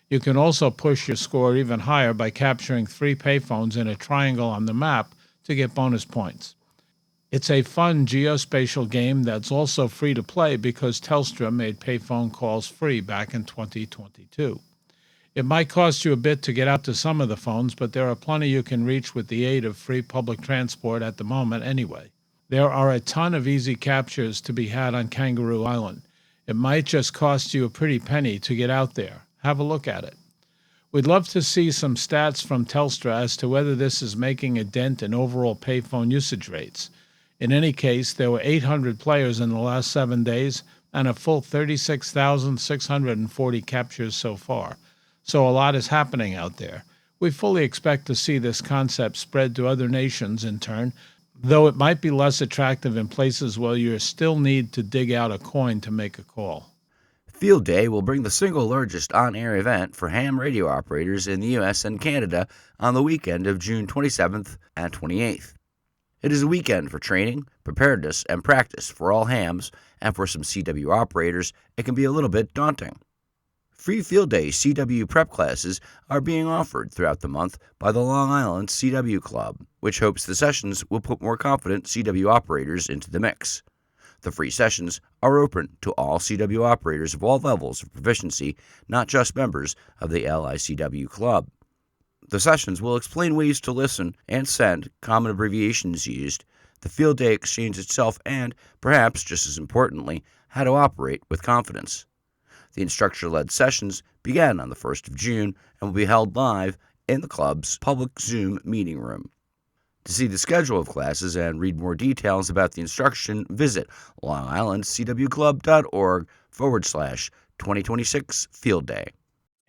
You can also push your score even higher by capturing 3 payphones in a triangle on the map to get bonus points. It's a fun geospatial game that's also free to play because Telstra made payphone calls free back in 2022. It might cost you a bit to get out to some of the phones, but there are plenty you can reach with the aid of free public transport at the moment anyway. There are a ton of easy captures to be had on Kangaroo Island. It might just cost you a pretty penny to get out there. Have a look at it. We'd love to see some stats from Telstra as to whether this is making a dent in overall payphone usage rates. In any case, there were 800 players in the last 7 days and a full 36,640 captures so far. So a lot is happening out there. We fully expect to see this concept spread to other nations in turn, though it might be less attractive in places where you still need to dig out a coin to make a call. Field Day will bring the single largest on-air event for ham radio operators in the U.S. and Canada on the weekend of June 27th and 28th. It is a weekend for training, preparedness, and practice for all hams, and for some CW operators, it can be a little bit daunting. Free Field Day CW prep classes are being offered throughout the month by the Long Island CW Club, which hopes the sessions will put more confident CW operators into the mix. The free sessions are open to all CW operators of all levels of proficiency, not just members of the LICW Club. The sessions will explain ways to listen and send, common abbreviations used, the Field Day exchange itself, and, perhaps just as importantly, how to operate with confidence. The instructor-led sessions began on the 1st of June and will be held live in the club's public Zoom meeting room. To see the schedule of classes and read more details about the instruction, visit longislandcwclub.org/2026 Field Day.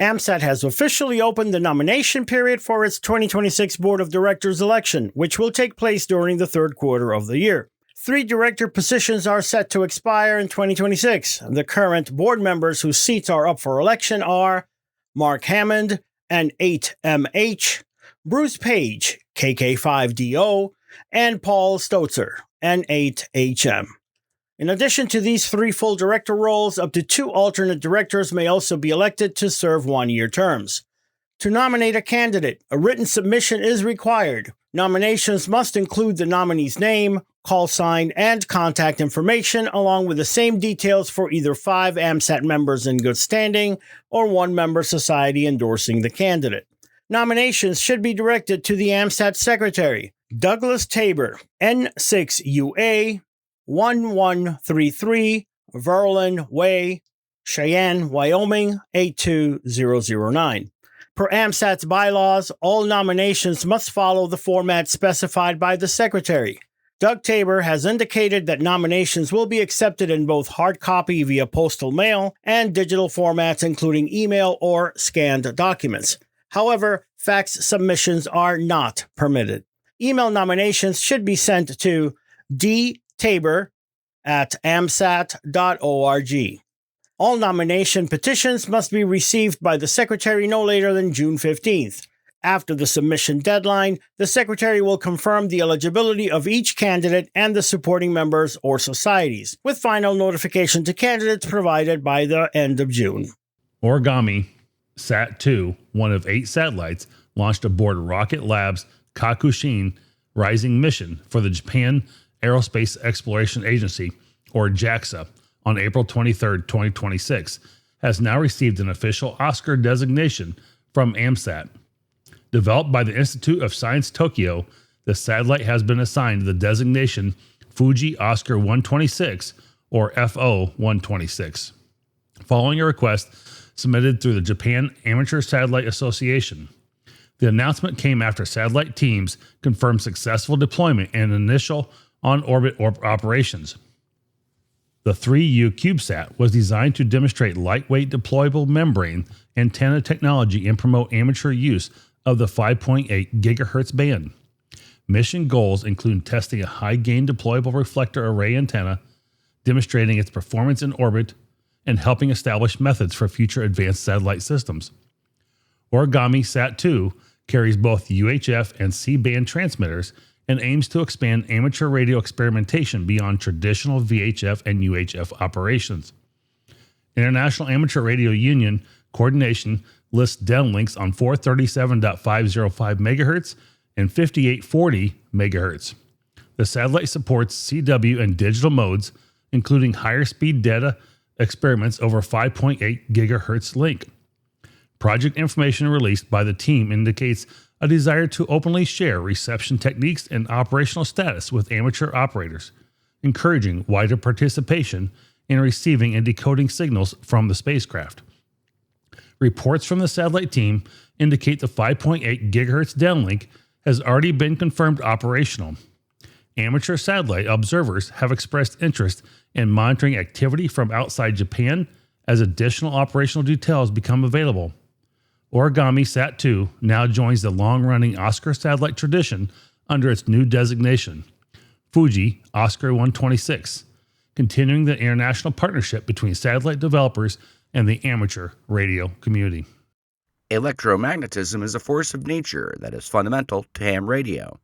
AMSAT has officially opened the nomination period for its 2026 Board of Directors election, which will take place during the third quarter of the year. 3 director positions are set to expire in 2026. The current board members whose seats are up for election are Mark Hammond, N8MH, Bruce Page, KK5DO, and Paul Stotzer, N8HM. In addition to these 3 full director roles, up to 2 alternate directors may also be elected to serve 1-year terms. To nominate a candidate, a written submission is required. Nominations must include the nominee's name, call sign, and contact information, along with the same details for either 5 AMSAT members in good standing or 1 member society endorsing the candidate. Nominations should be directed to the AMSAT Secretary, Douglas Tabor, N6UA, 1133 Verlin Way, Cheyenne, Wyoming, 82009. Per AMSAT's bylaws, all nominations must follow the format specified by the Secretary. Doug Tabor has indicated that nominations will be accepted in both hard copy via postal mail and digital formats, including email or scanned documents. However, fax submissions are not permitted. Email nominations should be sent to dtabor@amsat.org. All nomination petitions must be received by the Secretary no later than June 15th. After the submission deadline, the Secretary will confirm the eligibility of each candidate and the supporting members or societies, with final notification to candidates provided by the end of June. Origami Sat-2, one of 8 satellites, launched aboard Rocket Lab's Kakushin Rising mission for the Japan Aerospace Exploration Agency, or JAXA, on April 23, 2026, has now received an official Oscar designation from AMSAT. Developed by the Institute of Science Tokyo, the satellite has been assigned the designation Fuji-OSCAR 126, or FO-126, following a request submitted through the Japan Amateur Satellite Association. The announcement came after satellite teams confirmed successful deployment and initial on-orbit operations. The 3U CubeSat was designed to demonstrate lightweight deployable membrane antenna technology and promote amateur use of the 5.8 GHz band. Mission goals include testing a high-gain deployable reflector array antenna, demonstrating its performance in orbit, and helping establish methods for future advanced satellite systems. Origami Sat-2 carries both UHF and C-band transmitters and aims to expand amateur radio experimentation beyond traditional VHF and UHF operations. International Amateur Radio Union coordination lists downlinks on 437.505 MHz and 5840 MHz. The satellite supports CW and digital modes, including higher speed data experiments over 5.8 gigahertz link. Project information released by the team indicates a desire to openly share reception techniques and operational status with amateur operators, encouraging wider participation in receiving and decoding signals from the spacecraft. Reports from the satellite team indicate the 5.8 gigahertz downlink has already been confirmed operational. Amateur satellite observers have expressed interest in monitoring activity from outside Japan as additional operational details become available. Origami Sat-2 now joins the long-running OSCAR satellite tradition under its new designation, Fuji-OSCAR 126, continuing the international partnership between satellite developers and the amateur radio community. Electromagnetism is a force of nature that is fundamental to ham radio.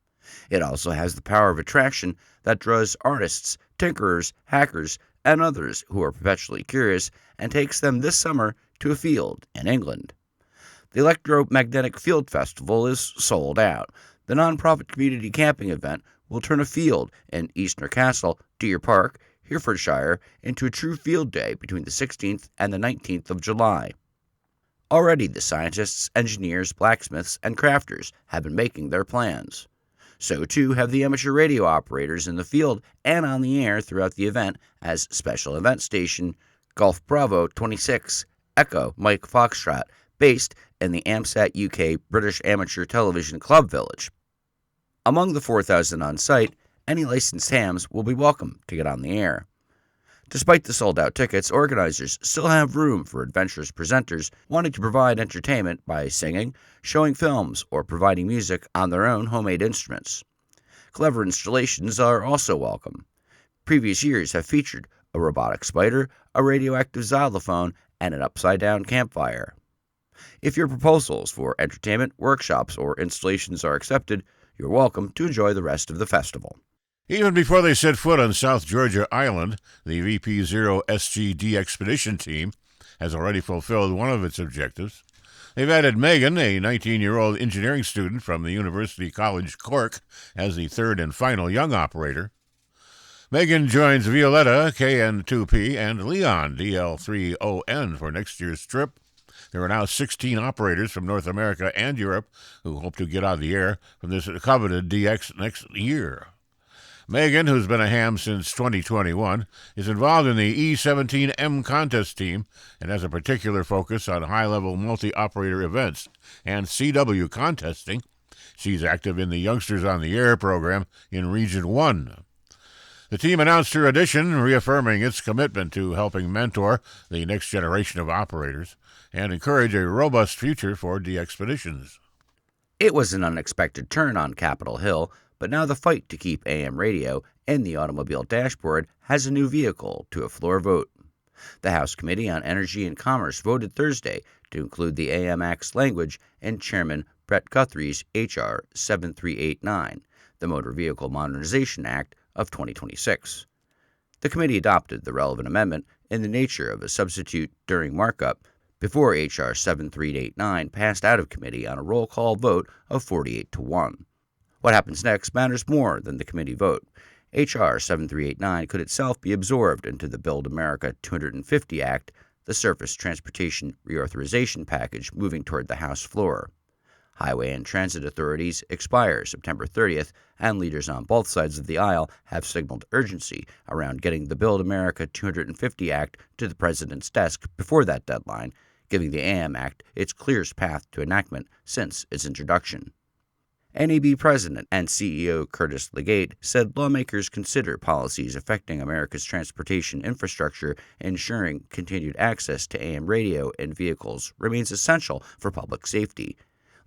It also has the power of attraction that draws artists, tinkerers, hackers, and others who are perpetually curious and takes them this summer to a field in England. The Electromagnetic Field Festival is sold out. The non-profit community camping event will turn a field in East Newcastle, Deer Park, Herefordshire, into a true field day between the 16th and the 19th of July. Already the scientists, engineers, blacksmiths, and crafters have been making their plans. So too have the amateur radio operators in the field and on the air throughout the event as Special Event Station Golf Bravo 26 Echo Mike Foxtrot, based in the AMSAT UK British Amateur Television Club Village. Among the 4,000 on site, any licensed hams will be welcome to get on the air. Despite the sold-out tickets, organizers still have room for adventurous presenters wanting to provide entertainment by singing, showing films, or providing music on their own homemade instruments. Clever installations are also welcome. Previous years have featured a robotic spider, a radioactive xylophone, and an upside-down campfire. If your proposals for entertainment, workshops, or installations are accepted, you're welcome to enjoy the rest of the festival. Even before they set foot on South Georgia Island, the VP-0 SGD expedition team has already fulfilled one of its objectives. They've added Megan, a 19-year-old engineering student from the University College Cork, as the third and final young operator. Megan joins Violetta, KN2P, and Leon, DL3ON, for next year's trip. There are now 16 operators from North America and Europe who hope to get on the air from this coveted DX next year. Megan, who's been a ham since 2021, is involved in the E17M contest team and has a particular focus on high-level multi-operator events and CW contesting. She's active in the Youngsters on the Air program in Region 1. The team announced her addition, reaffirming its commitment to helping mentor the next generation of operators and encourage a robust future for DXpeditions. It was an unexpected turn on Capitol Hill, but now the fight to keep AM radio in the automobile dashboard has a new vehicle to a floor vote. The House Committee on Energy and Commerce voted Thursday to include the AM Act's language in Chairman Brett Guthrie's H.R. 7389, the Motor Vehicle Modernization Act of 2026. The committee adopted the relevant amendment in the nature of a substitute during markup before H.R. 7389 passed out of committee on a roll call vote of 48-1. What happens next matters more than the committee vote. H.R. 7389 could itself be absorbed into the Build America 250 Act, the Surface Transportation Reauthorization Package moving toward the House floor. Highway and transit authorities expire September 30th, and leaders on both sides of the aisle have signaled urgency around getting the Build America 250 Act to the President's desk before that deadline, giving the AM Act its clearest path to enactment since its introduction. NAB President and CEO Curtis Legate said lawmakers consider policies affecting America's transportation infrastructure, ensuring continued access to AM radio in vehicles remains essential for public safety.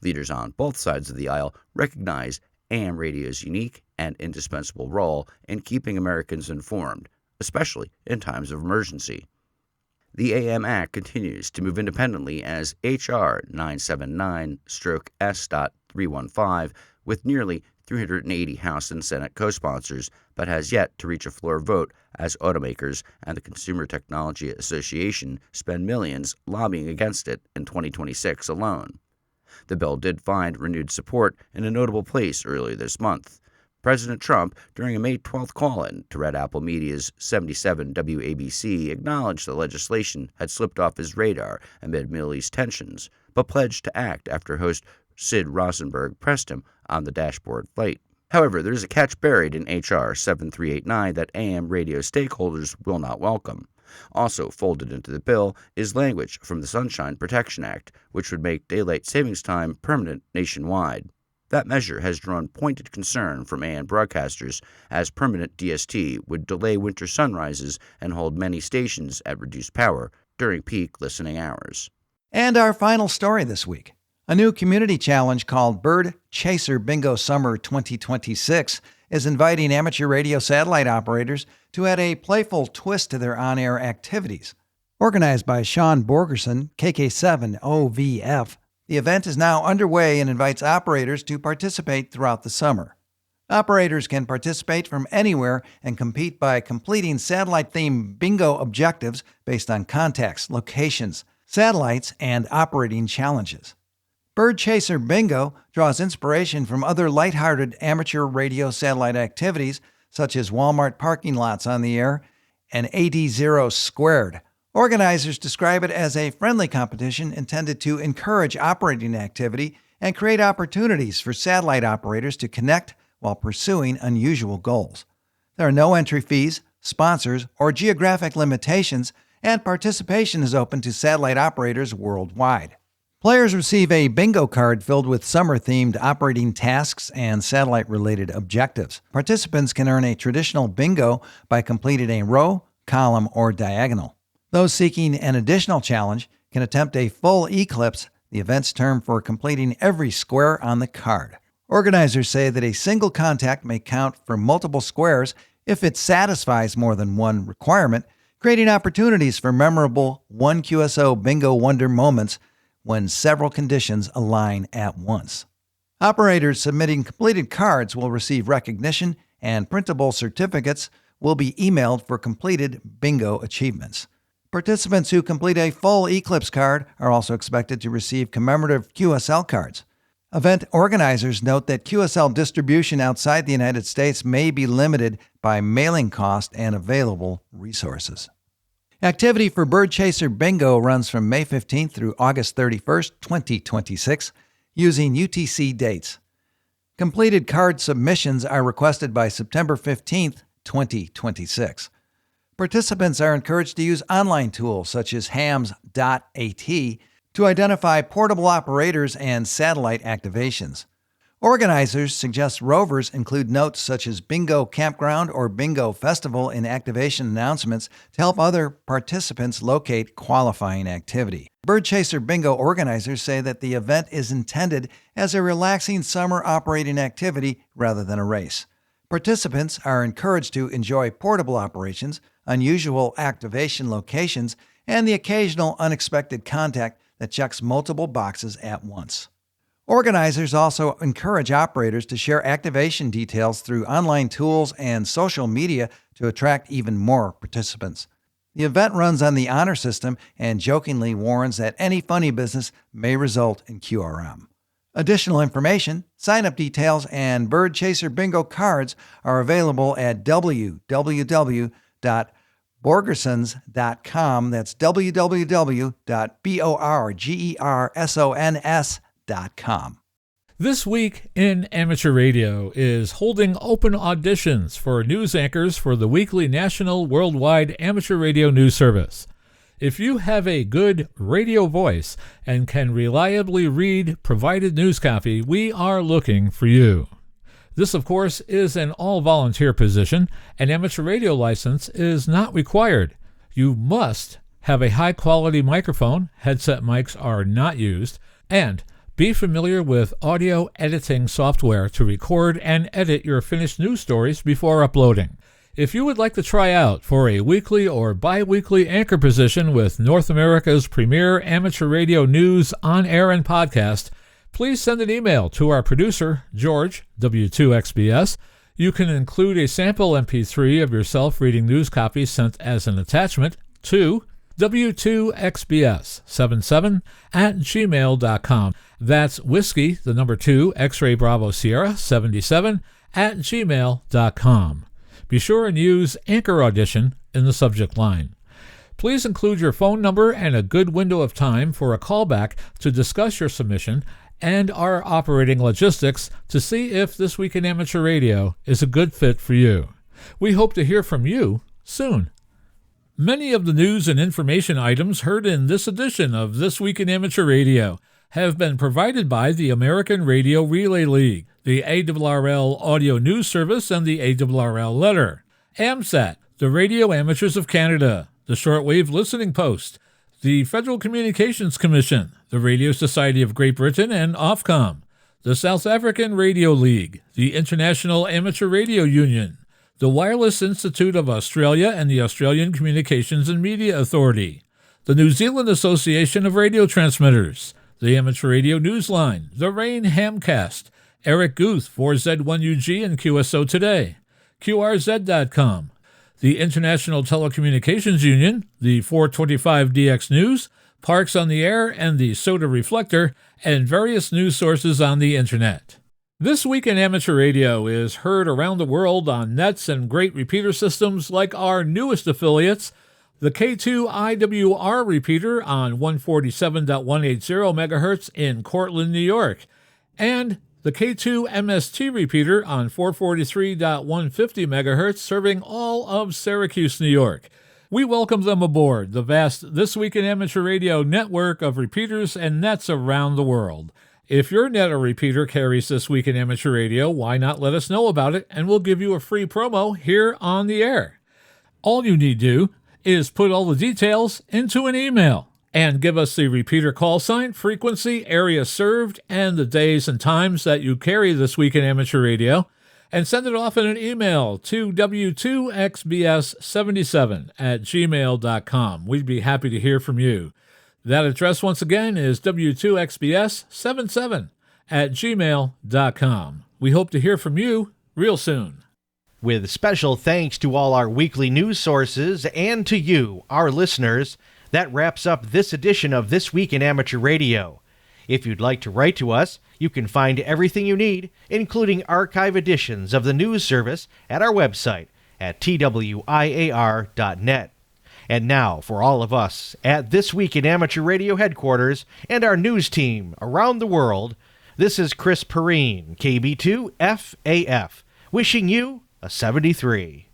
Leaders on both sides of the aisle recognize AM radio's unique and indispensable role in keeping Americans informed, especially in times of emergency. The AM Act continues to move independently as H.R. 979/S.315 with nearly 380 House and Senate co-sponsors, but has yet to reach a floor vote as automakers and the Consumer Technology Association spend millions lobbying against it in 2026 alone. The bill did find renewed support in a notable place earlier this month. President Trump, during a May 12th call-in to Red Apple Media's 77 WABC, acknowledged the legislation had slipped off his radar amid Middle East tensions, but pledged to act after host Sid Rosenberg pressed him on the dashboard light. However, there is a catch buried in H.R. 7389 that AM radio stakeholders will not welcome. Also folded into the bill is language from the Sunshine Protection Act, which would make daylight savings time permanent nationwide. That measure has drawn pointed concern from AM broadcasters, as permanent DST would delay winter sunrises and hold many stations at reduced power during peak listening hours. And our final story this week. A new community challenge called Bird Chaser Bingo Summer 2026 is inviting amateur radio satellite operators to add a playful twist to their on-air activities. Organized by Sean Borgerson, KK7OVF, the event is now underway and invites operators to participate throughout the summer. Operators can participate from anywhere and compete by completing satellite-themed bingo objectives based on contacts, locations, satellites, and operating challenges. Bird Chaser Bingo draws inspiration from other lighthearted amateur radio satellite activities such as Walmart parking lots on the air and AD0 Squared. Organizers describe it as a friendly competition intended to encourage operating activity and create opportunities for satellite operators to connect while pursuing unusual goals. There are no entry fees, sponsors, or geographic limitations, and participation is open to satellite operators worldwide. Players receive a bingo card filled with summer-themed operating tasks and satellite-related objectives. Participants can earn a traditional bingo by completing a row, column, or diagonal. Those seeking an additional challenge can attempt a full eclipse, the event's term for completing every square on the card. Organizers say that a single contact may count for multiple squares if it satisfies more than one requirement, creating opportunities for memorable one QSO bingo wonder moments when several conditions align at once. Operators submitting completed cards will receive recognition, and printable certificates will be emailed for completed bingo achievements. Participants who complete a full Eclipse card are also expected to receive commemorative QSL cards. Event organizers note that QSL distribution outside the United States may be limited by mailing cost and available resources. Activity for Bird Chaser Bingo runs from May 15th through August 31st, 2026, using UTC dates. Completed card submissions are requested by September 15th, 2026. Participants are encouraged to use online tools such as hams.at to identify portable operators and satellite activations. Organizers suggest rovers include notes such as Bingo Campground or Bingo Festival in activation announcements to help other participants locate qualifying activity. Bird Chaser Bingo organizers say that the event is intended as a relaxing summer operating activity rather than a race. Participants are encouraged to enjoy portable operations, unusual activation locations, and the occasional unexpected contact that checks multiple boxes at once. Organizers also encourage operators to share activation details through online tools and social media to attract even more participants. The event runs on the honor system and jokingly warns that any funny business may result in QRM. Additional information, sign-up details, and Bird Chaser Bingo cards are available at www.borgersons.com. That's www.borgersons.com. This Week in Amateur Radio is holding open auditions for news anchors for the weekly national worldwide amateur radio news service. If you have a good radio voice and can reliably read provided news copy, we are looking for you. This, of course, is an all-volunteer position. An amateur radio license is not required. You must have a high-quality microphone, headset mics are not used, and be familiar with audio editing software to record and edit your finished news stories before uploading. If you would like to try out for a weekly or bi-weekly anchor position with North America's premier amateur radio news on air and podcast, please send an email to our producer, George, W2XBS. You can include a sample MP3 of yourself reading news copy sent as an attachment to W2XBS77@gmail.com. That's whiskey, the number 2, X-Ray Bravo Sierra 77 gmail.com. Be sure and use Anchor Audition in the subject line. Please include your phone number and a good window of time for a callback to discuss your submission and our operating logistics to see if This Week in Amateur Radio is a good fit for you. We hope to hear from you soon. Many of the news and information items heard in this edition of This Week in Amateur Radio have been provided by the American Radio Relay League, the ARRL Audio News Service, and the ARRL Letter, AMSAT, the Radio Amateurs of Canada, the Shortwave Listening Post, the Federal Communications Commission, the Radio Society of Great Britain, and Ofcom, the South African Radio League, the International Amateur Radio Union, the Wireless Institute of Australia and the Australian Communications and Media Authority, the New Zealand Association of Radio Transmitters, the Amateur Radio Newsline, the Rain Hamcast, Eric Guth, 4Z1UG and QSO Today, QRZ.com, the International Telecommunications Union, the 425DX News, Parks on the Air and the Soda Reflector, and various news sources on the Internet. This Week in Amateur Radio is heard around the world on nets and great repeater systems like our newest affiliates, the K2IWR repeater on 147.180 MHz in Cortland, New York, and the K2MST repeater on 443.150 MHz serving all of Syracuse, New York. We welcome them aboard the vast This Week in Amateur Radio network of repeaters and nets around the world. If your net or repeater carries This Week in Amateur Radio, why not let us know about it, and we'll give you a free promo here on the air. All you need to do is put all the details into an email and give us the repeater call sign, frequency, area served, and the days and times that you carry This Week in Amateur Radio, and send it off in an email to w2xbs77@gmail.com. We'd be happy to hear from you. That address, once again, is w2xbs77@gmail.com. We hope to hear from you real soon. With special thanks to all our weekly news sources and to you, our listeners, that wraps up this edition of This Week in Amateur Radio. If you'd like to write to us, you can find everything you need, including archive editions of the news service, at our website at twiar.net. And now, for all of us at This Week in Amateur Radio headquarters and our news team around the world, this is Chris Perrine, KB2FAF, wishing you a 73.